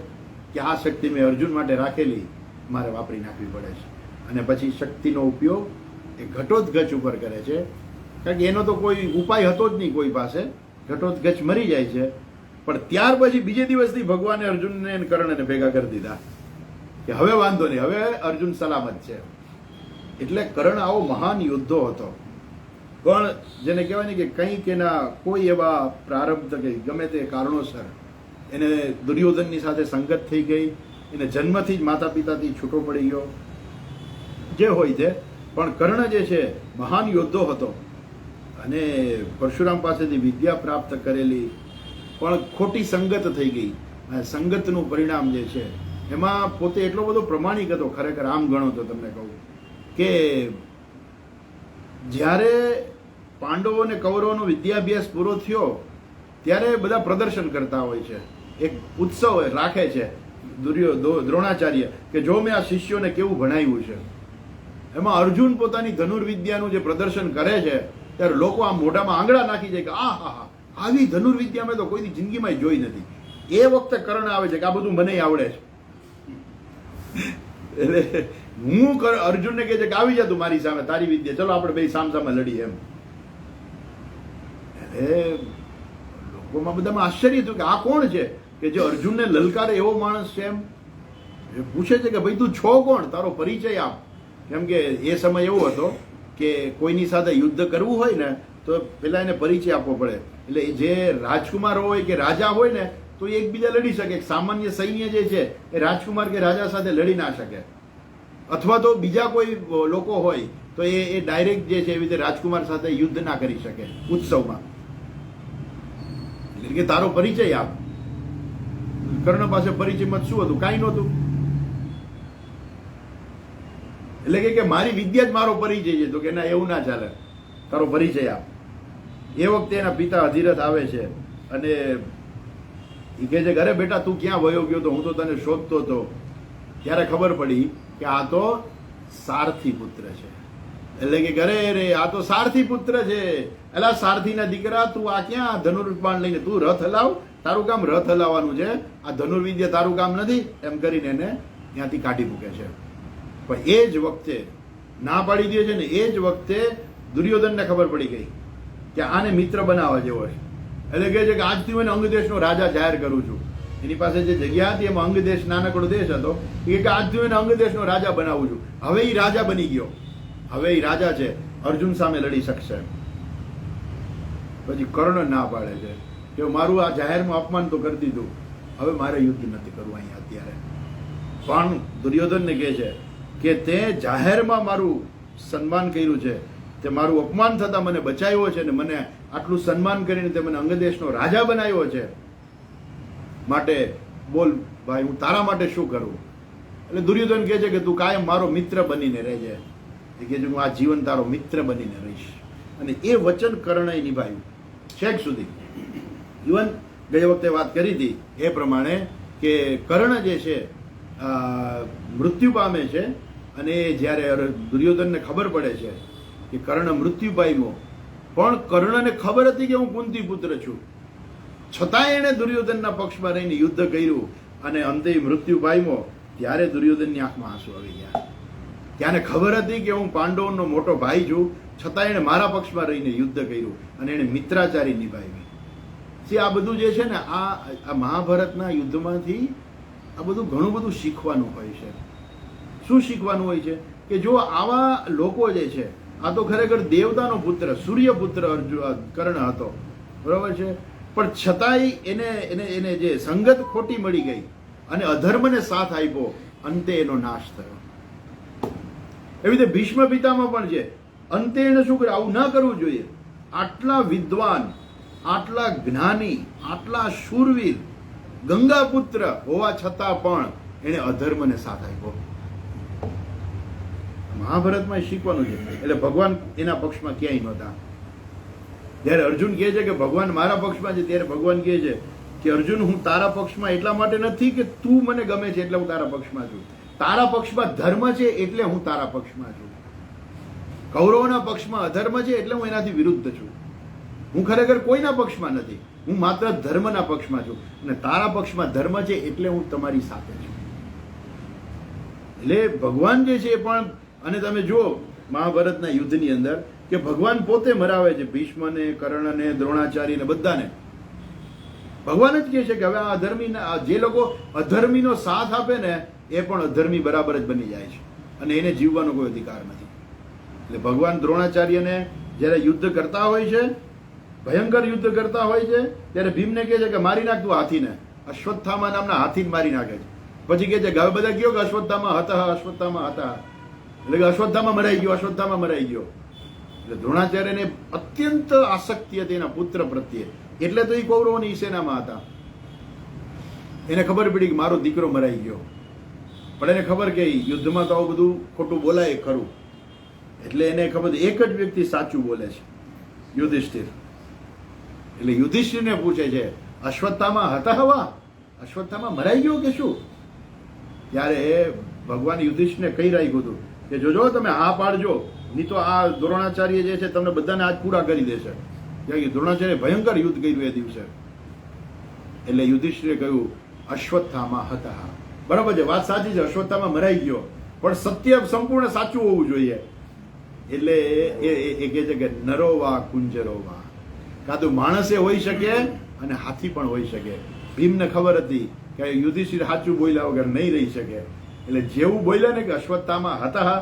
કે આ શક્તિ મેં અર્જુન માટે રાખેલી મારે વાપરી નાખવી પડે છે. અને પછી શક્તિનો ઉપયોગ એ ઘટોત્કચ ઉપર કરે છે, કારણ કે એનો તો કોઈ ઉપાય હતો જ નહીં કોઈ પાસે. ઘટોત્કચ મરી જાય છે, પણ ત્યાર પછી બીજે દિવસથી ભગવાને અર્જુનને અને કર્ણને ભેગા કરી દીધા કે હવે વાંધો નહીં, હવે અર્જુન સલામત છે. એટલે કર્ણ આવો મહાન યોદ્ધો હતો, પણ જેને કહેવાય ને કે કંઈક એના કોઈ એવા પ્રારબ્ધ કે ગમે તે કારણોસર એને દુર્યોધનની સાથે સંગત થઈ ગઈ, એને જન્મથી જ માતા પિતાથી છૂટો પડી ગયો, જે હોય તે. પણ કર્ણ જે છે મહાન યોદ્ધો હતો, અને પરશુરામ પાસેથી વિદ્યા પ્રાપ્ત કરેલી, પણ ખોટી સંગત થઈ ગઈ. સંગતનું પરિણામ જે છે એમાં પોતે એટલો બધો પ્રમાણિક હતો, ખરેખર આમ ગણો તો તમને કહું કે જ્યારે પાંડવો અને કૌરવોનો વિદ્યાભ્યાસ પૂરો થયો ત્યારે બધા પ્રદર્શન કરતા હોય છે, એક ઉત્સવ રાખે છે દ્રોણાચાર્ય કે જો મેં આ શિષ્યોને કેવું ભણાવ્યું છે. એમાં અર્જુન પોતાની ધનુર્વિદ્યાનું જે પ્રદર્શન કરે છે ત્યારે લોકો આમ મોઢામાં આંગળા નાખી જાય કે આ હા આવી ધનુર્વિદ્યા મેં તો કોઈની જિંદગીમાં જોઈ નથી. એ વખતે કર્ણ આવે છે કે આ બધું મને આવડે છે. એટલે હું અર્જુનને કહે છે કે આવી જા તું મારી સામે, તારી વિદ્યા, ચલો આપણે બે સામ સામે લડીએ એમ. એટલે લોકોમાં બધામાં આશ્ચર્ય થયું કે આ કોણ છે કે જે અર્જુનને લલકારે એવો માણસ છે એમ. એ પૂછે છે કે ભાઈ તું છો કોણ, તારો પરિચય આપ. કેમ કે એ સમય એવો હતો કે કોઈની સાથે યુદ્ધ કરવું હોય ને તો પેલા એને પરિચય આપવો પડે. એટલે જે રાજકુમાર હોય કે રાજા હોય ને તો એ એકબીજા લડી શકે. સામાન્ય સૈન્ય જે છે એ રાજકુમાર કે રાજા સાથે લડી ના શકે, અથવા તો બીજા કોઈ લોકો હોય તો એ ડાયરેક્ટ જે છે એવી રીતે રાજકુમાર સાથે યુદ્ધ ના કરી શકે ઉત્સવમાં. એટલે કે તારો પરિચય આપ. કર્ણ પાસે પરિચય મત શું હતું? કાંઈ નહોતું. એટલે કે મારી વિદ્યા જ મારો પરિચય છે. તો કે ના, એવું ના ચાલે, તારો પરિચય આપ. એ વખતે એના પિતા અધિરથ આવે છે અને એ કહે છે કે અરે બેટા તું ક્યાં વયો ગયો તો, હું તો તને શોધતો હતો. ત્યારે ખબર પડી કે આ તો સારથી પુત્ર છે. એટલે કે અરે રે આ તો સારથી પુત્ર છે. એટલે સારથીના દીકરા તું આ ક્યાં ધનુર્બાણ લઈને, તું રથ હલાવ, તારું કામ રથ હલાવવાનું છે, આ ધનુર્વિદ્યા તારું કામ નથી, એમ કરીને એને ત્યાંથી કાઢી મૂકે છે. પણ એ જ વખતે ના પાડી દે છે ને, એ જ વખતે દુર્યોધનને ખબર પડી ગઈ કે આને મિત્ર બનાવવા જેવો છે. એટલે કહે છે કે આજથી હું એને અંગદેશનો રાજા જાહેર કરું છું. એની પાસે જે જગ્યા હતી એમાં અંગદેશ નાનકડો દેશ હતો. એ કે આજથી હું એને અંગદેશનો રાજા બનાવું છું. હવે એ રાજા બની ગયો. હવે એ રાજા છે, અર્જુન સામે લડી શકશે. પછી કર્ણ ના પાડે છે કે મારું આ જાહેરમાં અપમાન તો કરી દીધું, હવે મારે યુદ્ધ નથી કરવું અહીંયા અત્યારે. પણ દુર્યોધનને કહે છે કે તે જાહેરમાં મારું સન્માન કર્યું છે, તે મારું અપમાન થતા મને બચાવ્યો છે અને મને આટલું સન્માન કરીને તે મને અંગદેશનો રાજા બનાવ્યો છે, માટે બોલ ભાઈ હું તારા માટે શું કરું. એટલે દુર્યોધન કહે છે કે તું કાયમ મારો મિત્ર બનીને રહેજે. એ કહે છે હું આ જીવન તારો મિત્ર બનીને રહીશ. અને એ વચન કર્ણએ નિભાવ્યું છેક સુધી. ઇવન ગઈ વખતે વાત કરી હતી એ પ્રમાણે કે કર્ણ જે છે મૃત્યુ પામે છે અને જ્યારે દુર્યોધનને ખબર પડે છે કે કર્ણ મૃત્યુ પામ્યો, પણ કર્ણને ખબર હતી કે હું કુંતી પુત્ર છું, છતાંય એણે દુર્યોધનના પક્ષમાં રહીને યુદ્ધ કર્યું અને અંતે મૃત્યુ પામ્યો. ત્યારે દુર્યોધનની આંખમાં આંસુ આવી ગયા. ત્યારે ખબર હતી કે હું પાંડવોનો મોટો ભાઈ છું, છતાં એણે મારા પક્ષમાં રહીને યુદ્ધ કર્યું અને એણે મિત્રાચારી નિભાવી. આ બધું જે છે ને આ મહાભારતના યુદ્ધમાંથી આ બધું ઘણું બધું શીખવાનું હોય છે. શું શીખવાનું હોય છે કે જો આવા લોકો જે છે, આ તો ખરેખર દેવતાનો પુત્ર સૂર્યપુત્ર કર્ણ હતો, બરોબર છે, પણ છતાંય એને એને એને જે સંગત ખોટી મળી ગઈ અને અધર્મને સાથ આપ્યો, અંતે એનો નાશ થયો. એવી રીતે ભીષ્મ પિતામાં પણ છે, અંતે એને શું કર્યું, આવું ન કરવું જોઈએ. આટલા વિદ્વાન, આટલા જ્ઞાની, આટલા શૂરવીર, ગંગાપુત્ર હોવા છતાં પણ એને અધર્મને સાથ આપ્યો. મહાભારતમાં શીખવાનું છે. એટલે ભગવાન એના પક્ષમાં ક્યાંય નહોતા. જ્યારે અર્જુન કહે છે કે ભગવાન મારા પક્ષમાં છે, ત્યારે ભગવાન કહે છે કે અર્જુન હું તારા પક્ષમાં એટલા માટે નથી કે તું મને ગમે છે એટલે હું તારા પક્ષમાં છું. તારા પક્ષમાં ધર્મ છે એટલે હું તારા પક્ષમાં છું. કૌરવોના પક્ષમાં અધર્મ છે એટલે હું એનાથી વિરુદ્ધ છું. હું ખરેખર કોઈના પક્ષમાં નથી, હું માત્ર ધર્મના પક્ષમાં છું અને તારા પક્ષમાં ધર્મ છે એટલે હું તમારી સાથે છું. એટલે ભગવાન જે છે એ પણ, અને તમે જુઓ મહાભારતના યુદ્ધની અંદર કે ભગવાન પોતે મરાવે છે ભીષ્મને, કર્ણને, દ્રોણાચાર્યને, બધાને. ભગવાન જ કહે છે કે હવે આ અધર્મીના, જે લોકો અધર્મીનો સાથ આપે ને એ પણ અધર્મી બરાબર જ બની જાય છે અને એને જીવવાનો કોઈ અધિકાર નથી. એટલે ભગવાન દ્રોણાચાર્યને જ્યારે યુદ્ધ કરતા હોય છે, ભયંકર યુદ્ધ કરતા હોય છે, ત્યારે ભીમને કહે છે કે મારી નાખ તું હાથીને. અશ્વત્થામા નામના હાથીને મારી નાખે છે. પછી કહે છે કે હવે બધા કહ્યો કે અશ્વત્થામા હતા, અશ્વત્થામા હતા, એટલે કે અશ્વત્થામા મરાઈ ગયો, અશ્વત્થામા મરાઈ ગયો. એટલે દ્રોણાચાર્યને અત્યંત આસક્તિ હતી એના પુત્ર પ્રત્યે, એટલે તો એ કૌરવોની સેનામાં હતા. એને ખબર પડી કે મારો દીકરો મરાઈ ગયો, પણ એને ખબર કે યુદ્ધમાં તો આવું બધું ખોટું બોલાય ખરું. એટલે એને ખબર એક જ વ્યક્તિ સાચું બોલે છે, યુધિષ્ઠિર. એટલે યુધિષ્ઠિરને પૂછે છે અશ્વત્થામા હતા હવા, અશ્વત્થામા મરાઈ ગયો કે શું? ત્યારે ભગવાન યુધિષ્ઠિરને કહી રાખ્યું હતું કે જોજો તમે હા પાડજો, નહીં તો આ દ્રોણાચાર્ય જે છે તમને બધાને આજ પૂરા કરી દેશે. દ્રોણાચાર્ય ભયંકર યુદ્ધ કર્યું એ દિવસે. એટલે યુધિષ્ઠિરે કહ્યું અશ્વત્થામા હતા. બરાબર છે, વાત સાચી છે, અશ્વત્થામા મરાઈ ગયો, પણ સત્ય સંપૂર્ણ સાચું હોવું જોઈએ. એટલે એ કહે છે કે નરોવા કુંજરોવા, કાં તો માણસે હોઈ શકે અને હાથી પણ હોઈ શકે. ભીમને ખબર હતી કે યુધિષ્ઠિર સાચું બોલ્યા વગર નહીં રહી શકે. એટલે જેવું બોલ્યા ને કે અશ્વત્થામા હતા,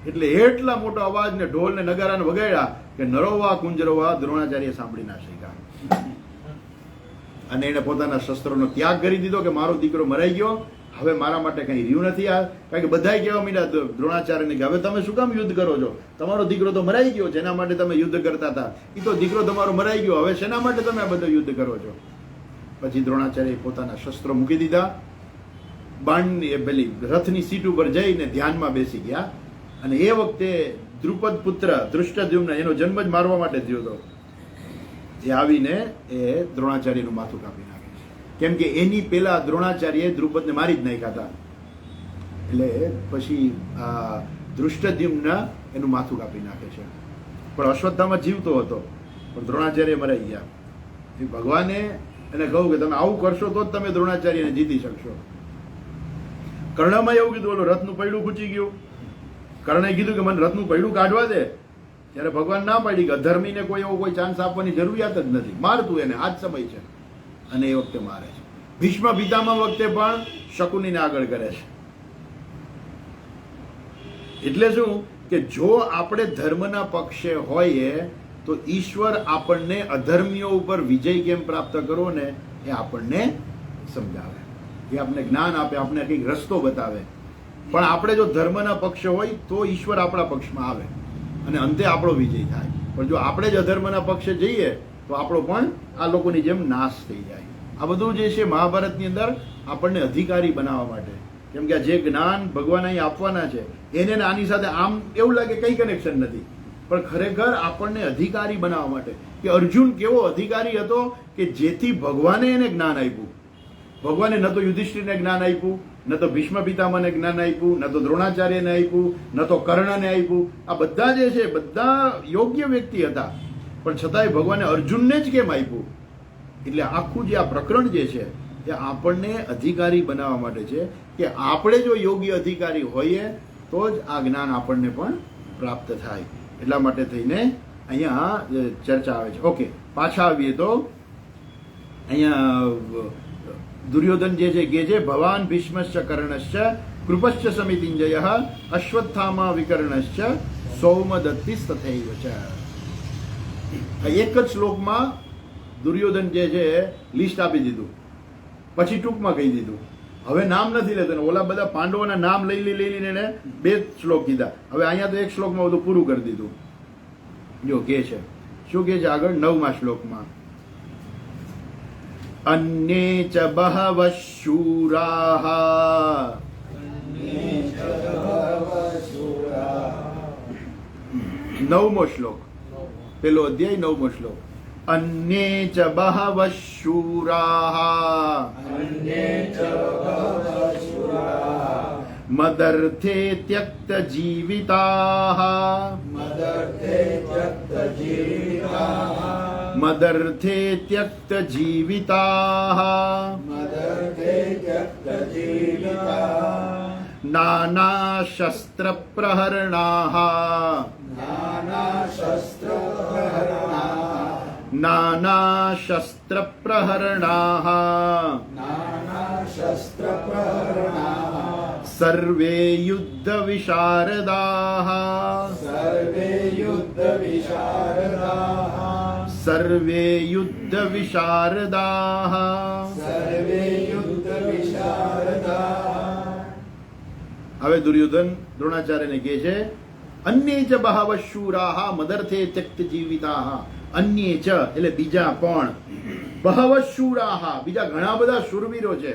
એટલે એટલા મોટો અવાજ ને ઢોલ ને નગારાને વગાડ્યા કે નરોવા કુંજરોવા દ્રોણાચાર્ય સાંભળી ના શક્યા. અને એને પોતાના શસ્ત્રોનો ત્યાગ કરી દીધો કે મારો દીકરો મરાઈ ગયો, હવે મારા માટે કઈ રહ્યું નથી. આ કારણ કે બધા કહેવા માંડ્યા દ્રોણાચાર્યને કે હવે તમે શું કામ યુદ્ધ કરો છો? તમારો દીકરો તો મરાઈ ગયો, જેના માટે તમે યુદ્ધ કરતા હતા એ તો દીકરો તમારો મરાઈ ગયો, હવે શેના માટે તમે આ બધું યુદ્ધ કરો છો? પછી દ્રોણાચાર્ય પોતાના શસ્ત્રો મૂકી દીધા, બાણની પેલી રથની સીટ ઉપર જઈને ધ્યાનમાં બેસી ગયા. અને એ વખતે દ્રુપદ પુત્ર ધૃષ્ટદ્યુમ્ન, એનો જન્મ જ મારવા માટે થયો હતો, એ આવીને એ દ્રોણાચાર્યનું માથું કાપી નાખે છે. કેમ કે એની પેલા દ્રોણાચાર્યએ દ્રુપદને મારી જ નાખ્યા હતા. એટલે પછી ધૃષ્ટદ્યુમ્ન એનું માથું કાપી નાખે છે. પણ અશ્વત્થામા જીવતો હતો, પણ દ્રોણાચાર્ય મરાઈ ગયા. ભગવાને એને કહ્યું કે તમે આવું કરશો તો જ તમે દ્રોણાચાર્યને જીતી શકશો. કર્ણમાં એવું કીધું, ઓલો રથનું પૈડું ખૂંચી ગયું. કર્ણે કીધું કે મને રથનું પૈડું કાઢવા દે. ત્યારે ભગવાન ના પાડી કે અધર્મીને કોઈ એવો કોઈ ચાન્સ આપવાની જરૂરિયાત જ નથી, મારતું એને, આ જ સમય છે. અને એ વખતે મારે છે. ભીષ્મ પિતામહ વખતે પણ શકુનીને આગળ કરે છે. એટલે શું કે જો આપણે ધર્મના પક્ષે હોઈએ તો ઈશ્વર આપણને અધર્મીઓ ઉપર વિજય કેમ પ્રાપ્ત કરવો ને એ આપણને સમજાવે, એ આપણને જ્ઞાન આપે, આપણને કંઈક રસ્તો બતાવે. પણ આપણે જો ધર્મના પક્ષે હોય તો ઈશ્વર આપણા પક્ષમાં આવે અને અંતે આપણો વિજય થાય. પણ જો આપણે જ અધર્મના પક્ષે જઈએ તો આપણો પણ આ લોકોની જેમ નાશ થઈ જાય. આ બધું જે છે મહાભારતની અંદર આપણને અધિકારી બનાવવા માટે, કેમ કે જે જ્ઞાન ભગવાન અહીં આપવાના છે એને આની સાથે આમ એવું લાગે કંઈ કનેક્શન નથી, પણ ખરેખર આપણને અધિકારી બનાવવા માટે. કે અર્જુન કેવો અધિકારી હતો કે જેથી ભગવાને એને જ્ઞાન આપ્યું. ભગવાને ન તો યુધિષ્ઠિરને જ્ઞાન આપ્યું, ન તો ભીષ્મ પિતામહને જ્ઞાન આપ્યું, ન તો દ્રોણાચાર્યને આપ્યું, ન તો કર્ણને આપ્યું. આ બધા જે છે બધા યોગ્ય વ્યક્તિ હતા, પણ છતાંય ભગવાને અર્જુનને જ કેમ આપ્યું? એટલે આખું જે આ પ્રકરણ જે છે એ આપણને અધિકારી બનાવવા માટે છે કે આપણે જો યોગ્ય અધિકારી હોઈએ તો જ આ જ્ઞાન આપણને પણ પ્રાપ્ત થાય. એટલા માટે થઈને અહીંયા ચર્ચા આવે છે. ઓકે, પાછા આવીએ તો અહીંયા દુર્યોધન જે છે કે છે ભવાન ભીષ્મશ્ચ કર્ણશ્ચ કૃપશ્ચ સમિતિંજય અશ્વત્થામા વિકર્ણશ્ચ સૌમદત્તિસ તથૈવ ચ. એક જ શ્લોકમાં દુર્યોધન જે છે લિસ્ટ આપી દીધું, પછી ટૂંકમાં કહી દીધું. હવે નામ નથી લેતો, ઓલા બધા પાંડવોના નામ લઈ લઈને એને 2 શ્લોક કીધા. હવે અહીંયા તો એક શ્લોકમાં બધું પૂરું કરી દીધું. જો કે છે શું કે છે આગળ 9મા શ્લોકમાં, અન્યે ચ બહવઃ શૂરાઃ, 9મો શ્લોક, પેલો અધ્યાય 9મો શ્લોક. अन्ये च बहवः शूराः मदर्थे त्यक्त जीविताः मदर्थे त्यक्त जीविताः नाना शस्त्र प्रहरणाः नाना शस्त्र प्रहरणाः सर्वे युद्ध विशारदाः सर्वे युद्ध विशारदाः. હવે દુર્યોધન દ્રોણાચાર્યને કહે છે અન્ય ચ બહવઃ શૂરાઃ મદર્થે ત્યક્ત જીવિતાઃ. અન્ય ચ એટલે બીજા પણ, બહવઃ શૂરાઃ બીજા ઘણા બધા શૂરવીરો છે,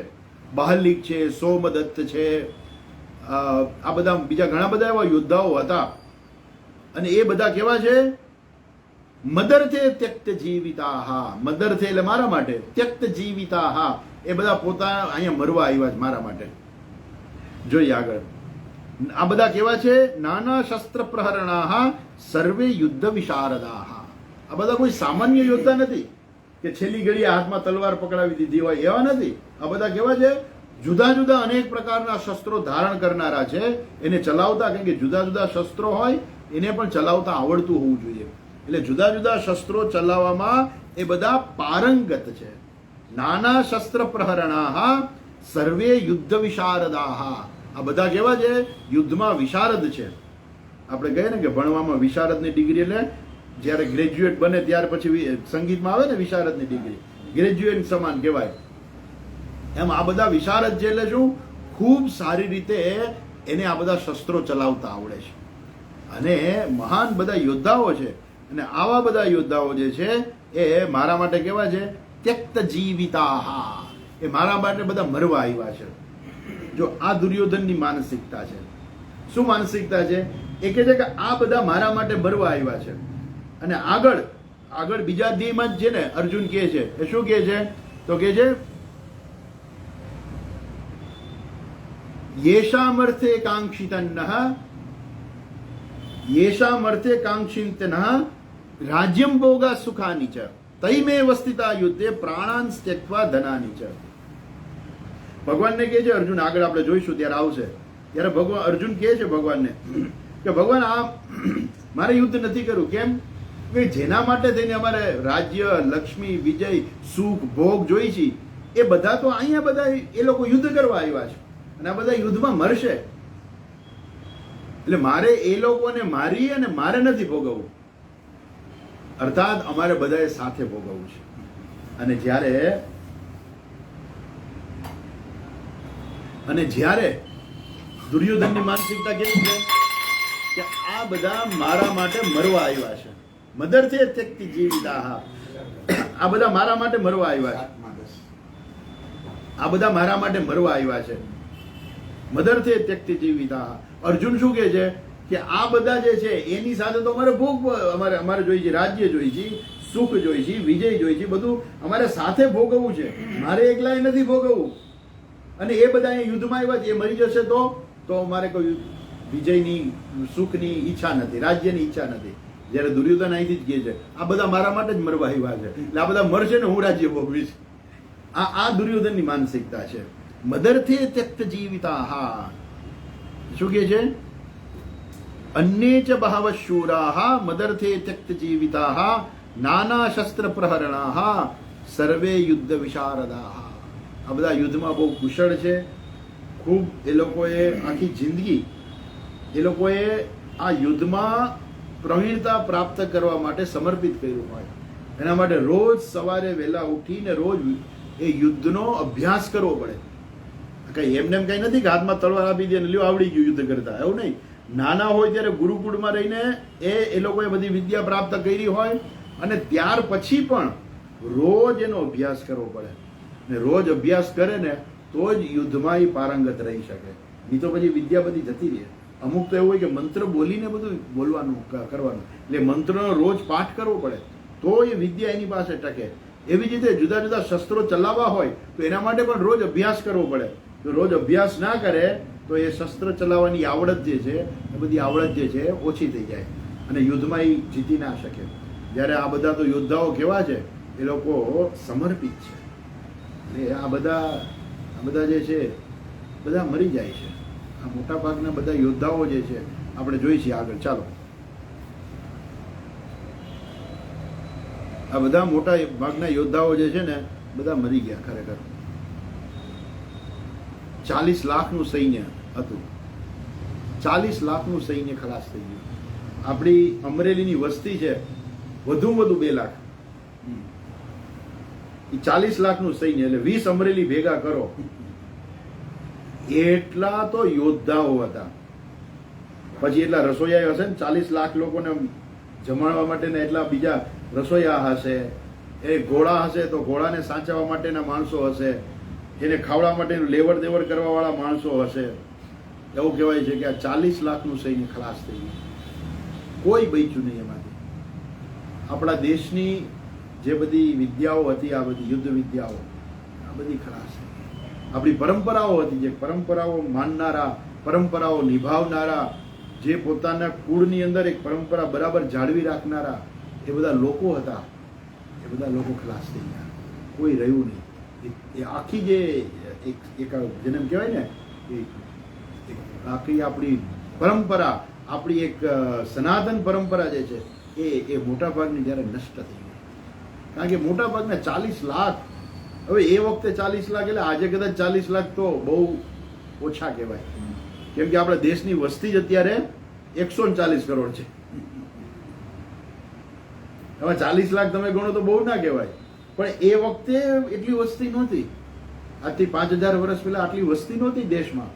બહલિક છે, સોમદત્ત છે, આ બધા બીજા ઘણા બધા એવા યોદ્ધાઓ હતા. અને એ બધા કેવા છે? મદર્થે ત્યક્ત જીવિતાઃ. મદર્થે એટલે મારા માટે, ત્યક્ત જીવિતાઃ એ બધા પોતા અહીંયા મરવા આવ્યા છે મારા માટે. જોઈએ આગળ, આ બધા કેવા છે? નાના શસ્ત્ર પ્રહરણાઃ સર્વે યુદ્ધ વિશારદાઃ. આ બધા કોઈ સામાન્ય યોદ્ધા નથી કે છેલ્લી ઘડીએ હાથમાં તલવાર પકડાવી દીધી હોય, એવા નથી. આ બધા કેવા છે? જુદા જુદા અનેક પ્રકારના શસ્ત્રો ધારણ કરનારા છે. એને ચલાવતા, કેમ કે જુદા જુદા શસ્ત્રો હોય એને પણ ચલાવતા આવડતું હોવું જોઈએ. એટલે જુદા જુદા શસ્ત્રો ચલાવવામાં એ બધા પારંગત છે. નાના શસ્ત્ર પ્રહરણાઃ સર્વે યુદ્ધ વિશારદાઃ. આ બધા કેવા છે? યુદ્ધમાં વિશારદ છે. આપણે કહીએ ને કે ભણવામાં વિશારદની ડિગ્રી એટલે જ્યારે ગ્રેજ્યુએટ બને ત્યાર પછી સંગીતમાં આવે ને વિશારદની ડિગ્રી, ગ્રેજ્યુએટ સમાન કહેવાય. એમ આ બધા વિશારદ છે. એટલે શું? ખૂબ સારી રીતે એને આ બધા શસ્ત્રો ચલાવતા આવડે છે. અને મહાન બધા યોદ્ધાઓ છે. અને આવા બધા યોદ્ધાઓ જે છે એ મારા માટે કેવા છે? ત્યક્ત જીવિતાઃ. એ મારા માટે બધા મરવા આવ્યા છે. જો આ દુર્યોધનની માનસિકતા છે. શું માનસિકતા છે? એ કહે છે કે આ બધા મારા માટે મરવા આવ્યા છે. અને આગળ બીજા અધ્યાયમાં જ છે ને અર્જુન કહે છે, એ શું કહે છે? તો કહે છે યેષામર્થે કાંક્ષિતન્નઃ યેષામર્થે કાંક્ષિતન્નઃ રાજ્યમ ભોગા સુખાની ચ તૈમે વસ્તિતા યુદ્ધે પ્રાણાન ત્યક્ત્વા ધનાની ચ. ભગવાનને કહે છે અર્જુન, આગળ આપણે જોઈશું ત્યારે આવશે, ત્યારે ભગવાન અર્જુન કહે છે ભગવાનને કે ભગવાન આ મારે યુદ્ધ નથી કરવું. કેમ કે જેના માટે થઈને અમારે રાજ્ય, લક્ષ્મી, વિજય, સુખ, ભોગ જોઈ છે એ બધા તો અહીંયા બધા એ લોકો યુદ્ધ કરવા આવ્યા છે અને આ બધા યુદ્ધમાં મરશે. એટલે મારે એ લોકોને મારી અને મારે નથી ભોગવવું. અર્થાત અમારે બધાએ સાથે ભોગવવું છે. અને જ્યારે દુર્યોધનની માનસિકતા કેવી છે કે આ બધા મારા માટે મરવા આવ્યા છે. મદર્થે ત્યક્તિ જીવિતાહ, આ બધા મારા માટે મરવા આવ્યા છે. આ બધા મારા માટે મરવા આવ્યા છે. મદર્થે ત્યક્તિ જીવિતાહ. અર્જુન શું કહે છે કે આ બધા જે છે એની સાથે તો અમારે ભોગ અમારે જોઈએ છે, રાજ્ય જોઈએ છે, સુખ જોઈએ છે, વિજય જોઈએ છે, બધું અમારે સાથે ભોગવવું છે. મારે એકલાએ નથી ભોગવવું. અને એ બધા અહીંયા યુદ્ધમાં આવ્યા છે, એ મરી જશે તો મારે કોઈ વિજયની, સુખની ઈચ્છા નથી, રાજ્યની ઈચ્છા નથી. જ્યારે દુર્યોધન અહીંથી જ કહે છે આ બધા મારા માટે જ મરવા આવ્યા છે, એટલે આ બધા મરશે ને હું રાજ્ય ભોગવીશ. આ દુર્યોધનની માનસિકતા છે. મદર્થે ત્યક્ત જીવિતાહ. શું કહે છે? અન્યે ચ બહવ શૂરાહ મદર્થે ત્યક્ત જીવિતાહ નાના શસ્ત્ર પ્રહરણાહ સર્વે યુદ્ધ વિશારદાહ. આ બધા યુદ્ધમાં બહુ કુશળ છે. ખૂબ એ લોકોએ આખી જિંદગી એ લોકોએ આ યુદ્ધમાં પ્રવીણતા પ્રાપ્ત કરવા માટે સમર્પિત કર્યું હોય. એના માટે રોજ સવારે વહેલા ઉઠીને રોજ એ યુદ્ધનો અભ્યાસ કરવો પડે. કઈ એમને એમ કઈ નથી કે હાથમાં તલવાર આપી દે ને લ્યો આવડી ગયું યુદ્ધ કરતા, એવું નહીં. નાના હોય ત્યારે ગુરુકુળમાં રહીને એ લોકોએ બધી વિદ્યા પ્રાપ્ત કરી હોય અને ત્યાર પછી પણ રોજ એનો અભ્યાસ કરવો પડે. ને રોજ અભ્યાસ કરે ને તો જ યુદ્ધમાં એ પારંગત રહી શકે. નહીં તો પછી વિદ્યા બધી જતી રહે. અમુક તો એવું હોય કે મંત્ર બોલીને બધું બોલવાનું કરવાનું, એટલે મંત્રનો રોજ પાઠ કરવો પડે તો એ વિદ્યા એની પાસે ટકે. એવી જ રીતે જુદા જુદા શસ્ત્રો ચલાવવા હોય તો એના માટે પણ રોજ અભ્યાસ કરવો પડે. જો રોજ અભ્યાસ ના કરે તો એ શસ્ત્ર ચલાવવાની આવડત જે છે એ બધી આવડત જે છે ઓછી થઈ જાય અને યુદ્ધમાં એ જીતી ના શકે. જ્યારે આ બધા તો યોદ્ધાઓ કેવા છે, એ લોકો સમર્પિત છે. એટલે આ બધા જે છે બધા મરી જાય છે. આ મોટા ભાગના બધા યોદ્ધાઓ જે છે આપણે જોઈ છીએ આગળ. ચાલો, આ બધા મોટા ભાગના યોદ્ધાઓ જે છે ને બધા મરી ગયા. ખરેખર 40 લાખનું સૈન્ય હતું. 40 લાખનું સૈન્ય ખલાસ થઈ ગયું. આપણી અમરેલીની વસ્તી છે વધુમાં વધુ 2 લાખ. એ 40 લાખનું સૈન્ય એટલે 20 અમરેલી ભેગા કરો એટલા તો યોદ્ધાઓ હતા. પછી એટલા રસોઈયા હશે ને 40 લાખ લોકોને જમાડવા માટેના એટલા બીજા રસોઈયા હશે. એ ઘોડા હશે તો ઘોડાને સાચવવા માટેના માણસો હશે. એને ખાવડા માટેનું લેવડ દેવડ કરવા વાળા માણસો હશે. એવું કહેવાય છે કે આ 40 લાખનું સૈન્ય ખલાસ થઈ ગયું. કોઈ બચ્યું નહીં એમાંથી. આપણા દેશની જે બધી વિદ્યાઓ હતી, આ બધી યુદ્ધ વિદ્યાઓ, આ બધી ખલાસ થઈ ગઈ. આપણી પરંપરાઓ હતી, જે પરંપરાઓ માનનારા, પરંપરાઓ નિભાવનારા, જે પોતાના કુળની અંદર એક પરંપરા બરાબર જાળવી રાખનારા એ બધા લોકો હતા, એ બધા લોકો ખલાસ થઈ ગયા. કોઈ રહ્યું નહીં. એ આખી જે એક જેને કહેવાય ને આખી આપણી પરંપરા, આપણી એક સનાતન પરંપરા જે છે એ મોટા ભાગની જ્યારે નષ્ટ થઈ ગઈ. કારણ કે મોટા ભાગના 40 લાખ, હવે એ વખતે 40 લાખ એટલે આજે કદાચ 40 લાખ તો બહુ ઓછા કહેવાય. કેમ કે આપણા દેશની વસ્તી જ અત્યારે 140 કરોડ છે. હવે 40 લાખ તમે ગણો તો બહુ ના કહેવાય, પણ એ વખતે એટલી વસ્તી નહોતી. આજથી 5000 વર્ષ પહેલા આટલી વસ્તી નહોતી દેશમાં,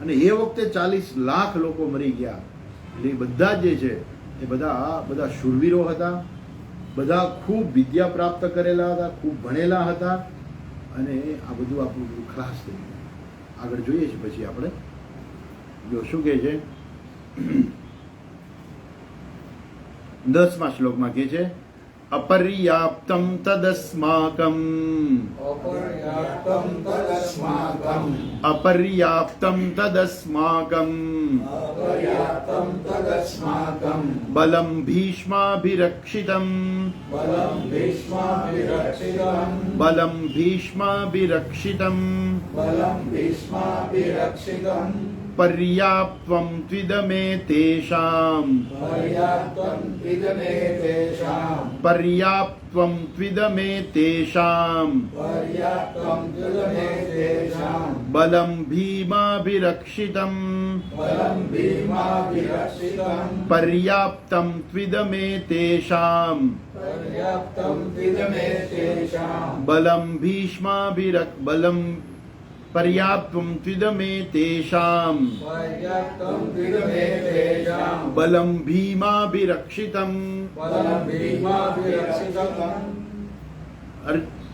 અને એ વખતે 40 લાખ લોકો મરી ગયા. એટલે બધા જે છે એ બધા શૂરવીરો હતા, બધા ખૂબ વિદ્યા પ્રાપ્ત કરેલા હતા, ખૂબ ભણેલા હતા, અને આ બધું આપણું ખલાસ થઈ ગયું. આગળ જોઈએ છીએ પછી આપણે જો શું કહે છે. 10મા શ્લોકમાં કહે છે અપર્યાપ્તમ તદસ્માકમ બલમ ભીષ્માભિરક્ષિતમ बलं भीष्माभिरक्षितम् पर्याप्तं त्विदमे तेषां पर्याप्तं त्विदमे तेषाम् पर्याप्तं त्विदमे तेषां पर्याप्तं त्विदमे तेषाम् बलं भीमाभिरक्षितं बलं भीमाभिरक्षितम् पर्याप्तं त्विदमे तेषां पर्याप्तं त्विदमे तेषाम् बलं बलं पर्याप्तं त्विदमे तेषां पर्याप्तं त्विदमे तेषाम् बलं भीमाभिरक्षितं बलं भीमाभिरक्षितम्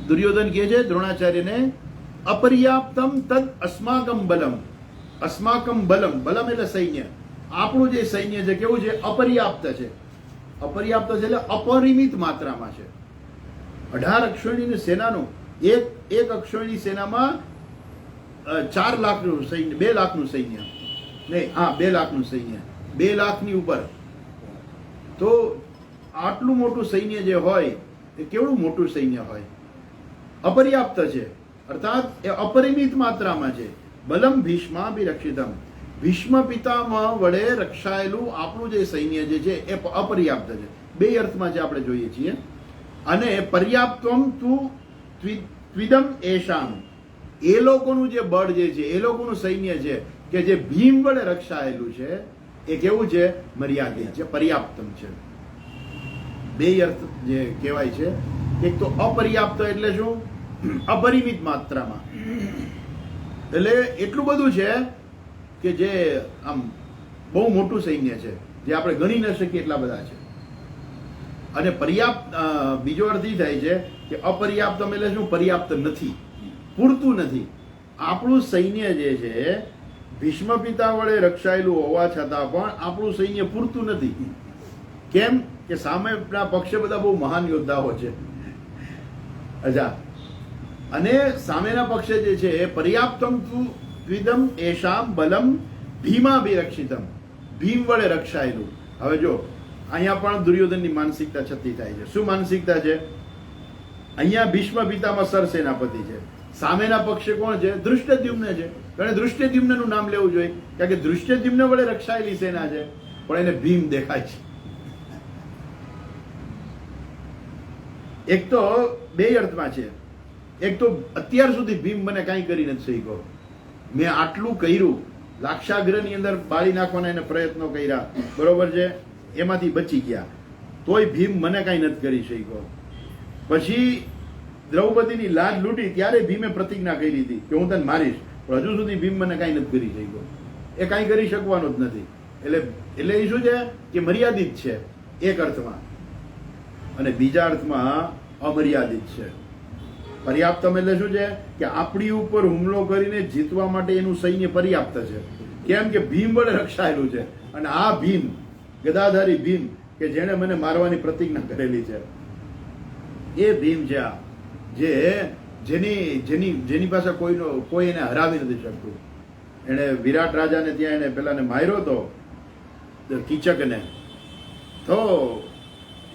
दुर्योधन કહે છે દ્રોણાચાર્યને અપર્યાપ્તમ તદ અસ્માકમ બલમ અસ્માકમ બલમ બલમ એટલે સૈન્ય આપણું જે સૈન્ય છે કેવું છે અપર્યાપ્ત છે અપર્યાપ્ત છે એટલે અપરિમિત માત્રામાં છે 18 અક્ષોહિણીની સેનાનું એક અક્ષોહિણી સેનામાં 4 લાખનું સૈન્ય 2 લાખનું સૈન્ય નહીં 2 લાખનું સૈન્ય 2 લાખની ઉપર તો આટલું મોટું સૈન્ય જે હોય એ કેવડું મોટું સૈન્ય હોય અપર્યાપ્ત છે અર્થાત એ અપરિમિત માત્રામાં છે બલમ ભીષ્માભિરક્ષિતમ ભીષ્મ પિતામહ વડે રક્ષાયેલું આપણું જે સૈન્ય જે છે એ અપર્યાપ્ત છે બે અર્થમાં જે આપણે જોઈએ છીએ અને પર્યાપ્તમ તુ ત્વિદમ એશામ એ લોકોનું જે બળ જે છે એ લોકોનું સૈન્ય છે કે જે ભીમ વડે રક્ષાયેલું છે એ કેવું છે મર્યાદિત છે પર્યાપ્તમ છે બે અર્થ જે કહેવાય છે એક તો અપર્યાપ્ત એટલે શું અપરિમિત માત્રામાં એટલે એટલું બધું છે કે જે આમ બહુ મોટું સૈન્ય છે જે આપણે ગણી ન શકીએ એટલા બધા છે અને પર્યાપ્ત બીજો અર્થ એ થાય છે કે અપર્યાપ્તમ એટલે શું પર્યાપ્ત નથી પૂરતું નથી આપણું સૈન્ય જે છે ભીષ્મ પિતા વડે રક્ષાયેલું હોવા છતાં પણ આપણું સૈન્ય પૂરતું નથી કેમ કે સામેના પક્ષે બધા બહુ મહાન યોદ્ધાઓ છે અચ્છા અને સામેના પક્ષે જે છે પર્યાપ્તમ ત્વિદમ એશામ બલમ ભીમાભિરક્ષિતમ ભીમ વડે રક્ષાયેલું હવે જો અહીંયા પણ દુર્યોધનની માનસિકતા છતી થાય છે શું માનસિકતા છે અહીંયા ભીષ્મ પિતામાં સરસેનાપતિ છે સામેના પક્ષે કોણ છે ધૃષ્ટદ્યુમ્ન છે એટલે ધૃષ્ટદ્યુમ્નનું નામ લેવું જોઈએ કારણ કે ધૃષ્ટદ્યુમ્ન વડે રક્ષાયેલી સેના છે પણ એને ભીમ દેખાય છે એક તો બે અર્થમાં છે એક તો અત્યાર સુધી ભીમ મને કાંઈ કરી નથી શીખ્યો મેં આટલું કર્યું લાક્ષાગ્રહની અંદર બાળી નાખવાના એને પ્રયત્નો કર્યા બરોબર છે એમાંથી બચી ગયા તોય ભીમ મને કાંઈ નથી કરી શક્યો પછી દ્રૌપદીની લાજ લૂંટી ત્યારે ભીમે પ્રતિજ્ઞા કરી હતી કે હું તને મારીશ પણ હજુ સુધી ભીમ મને કાંઈ નથી કરી શક્યો એ કાંઈ કરી શકવાનો જ નથી એટલે એ શું છે કે મર્યાદિત છે એક અર્થમાં અને બીજા અર્થમાં અમર્યાદિત છે પર્યાપ્તમ એટલે શું છે કે આપણી ઉપર હુમલો કરીને જીતવા માટે એનું સૈન્ય પર્યાપ્ત છે કેમ કે ભીમ વડે રક્ષાયેલું છે અને આ ભીમ ગદાધારી ભીમ કે જેણે મને મારવાની પ્રતિજ્ઞા કરેલી છે એ ભીમ છે આ જે જેની પાસે કોઈ એને હરાવી નથી શકતું એને વિરાટ રાજાને ત્યાં એને પેલાને માર્યો હતો કીચકને તો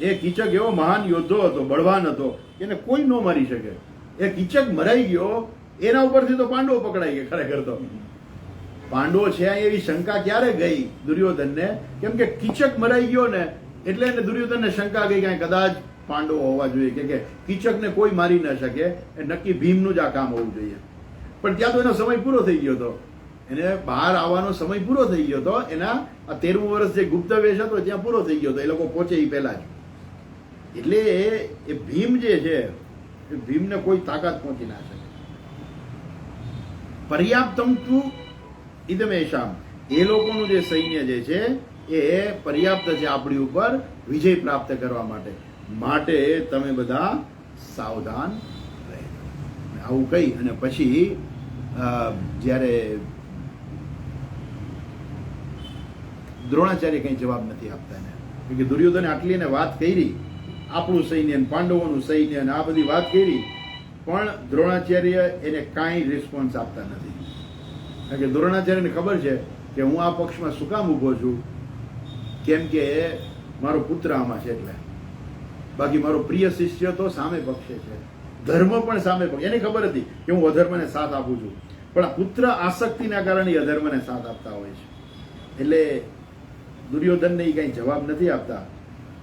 એ કીચક એવો મહાન યોદ્ધો હતો બળવાન હતો એને કોઈ ન મારી શકે એ કીચક મરાઈ ગયો એના ઉપરથી તો પાંડવો પકડાઈ ગયા ખરેખર તો પાંડવો છે એવી શંકા ક્યારે ગઈ દુર્યોધનને કેમ કે કીચક મરાઈ ગયો ને એટલે એને દુર્યોધનને શંકા ગઈ કે કદાચ પાંડવો હોવા જોઈએ કે કીચકને કોઈ મારી ન શકે એ નક્કી ભીમનું જ આ કામ હોવું જોઈએ પણ ત્યાં તો એનો સમય પૂરો થઈ ગયો હતો એને બહાર આવવાનો સમય પૂરો થઈ ગયો હતો એના આ 13મું વર્ષ જે ગુપ્તવેશ હતો ત્યાં પૂરો થઈ ગયો હતો એ લોકો પહોંચે એ પહેલા જ એટલે એ ભીમ જે છે એ ભીમને કોઈ તાકાત પહોંચી ના શકે પર્યાપ્તમ તુ ઇદમેશામ એ લોકોનું જે સૈન્ય જે છે એ પર્યાપ્ત છે આપણી ઉપર વિજય પ્રાપ્ત કરવા માટે તમે બધા સાવધાન રહે આવું કહી અને પછી જ્યારે દ્રોણાચાર્ય કંઈ જવાબ નથી આપતા એને કે દુર્યોધને આટલી એને વાત કરી આપણું સૈન્ય પાંડવોનું સૈન્ય અને આ બધી વાત કરી પણ દ્રોણાચાર્ય એને કાંઈ રિસ્પોન્સ આપતા નથી કારણ કે દ્રોણાચાર્યને ખબર છે કે હું આ પક્ષમાં શું કામ ઊભો છું કેમ કે મારો પુત્ર આમાં છે એટલે બાકી મારો પ્રિય શિષ્ય તો સામે પક્ષે છે ધર્મ પણ સામે પણ એને ખબર હતી કે હું અધર્મને સાથ આપું છું, પણ આ પુત્ર આસક્તિના કારણે અધર્મને સાથ આપતા હોય છે. એટલે દુર્યોધનને એ કંઈ જવાબ નથી આપતા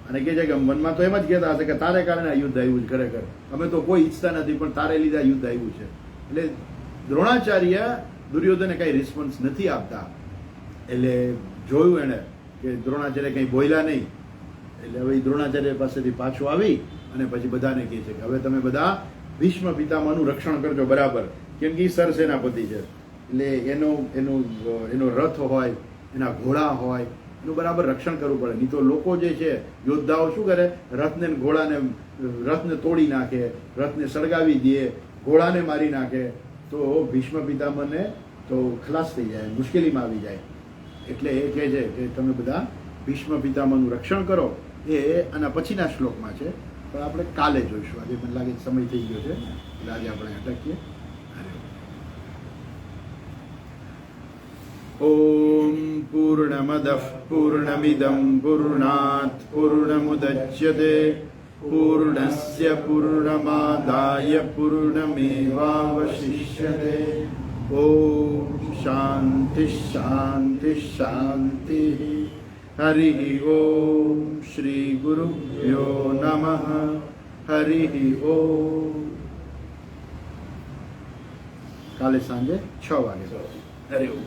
અને કહે છે કે મનમાં તો એમ જ કહેતા હશે કે તારે કારણે આ યુદ્ધ આવ્યું છે, ખરેખર અમે તો કોઈ ઈચ્છતા નથી પણ તારે લીધે આ યુદ્ધ આવ્યું છે. એટલે દ્રોણાચાર્ય દુર્યોધને કઈ રિસ્પોન્સ નથી આપતા. એટલે જોયું એને કે દ્રોણાચાર્ય કંઈ બોલ્યા નહીં. એટલે હવે દ્રોણાચાર્ય પાસેથી પાછું આવી અને પછી બધાને કહે છે કે હવે તમે બધા ભીષ્મ પિતામહનું રક્ષણ કરજો બરાબર, કેમ કે એ સરસેનાપતિ છે. એટલે એનો રથ હોય, એના ઘોડા હોય, એનું બરાબર રક્ષણ કરવું પડે. નહીં તો લોકો જે છે યોદ્ધાઓ શું કરે, રથને તોડી નાખે, રથને સળગાવી દે, ઘોડાને મારી નાખે, તો ભીષ્મ પિતામહને તો ખલાસ થઈ જાય, મુશ્કેલીમાં આવી જાય. એટલે એ કહે છે કે તમે બધા ભીષ્મ પિતામહનું રક્ષણ કરો. એ આના પછીના શ્લોકમાં છે, પણ આપણે કાલે જોઈશું. આજે મને લાગે સમય થઈ ગયો છે, એટલે આજે આપણે અટકીએ. ઓમ પૂર્ણમદઃ પૂર્ણમિદં પૂર્ણાત પૂર્ણમુદચ્યતે પૂર્ણસ્ય પૂર્ણમાદાય પૂર્ણમેવાવશિષ્યતે. ઓમ શાંતિ શાંતિ શાંતિ. હરિ ઓમ શ્રી ગુરુભ્યો નમઃ. હરિ ઓમ. કાલે સાંજે 6 વાગે. હરિ ઓમ.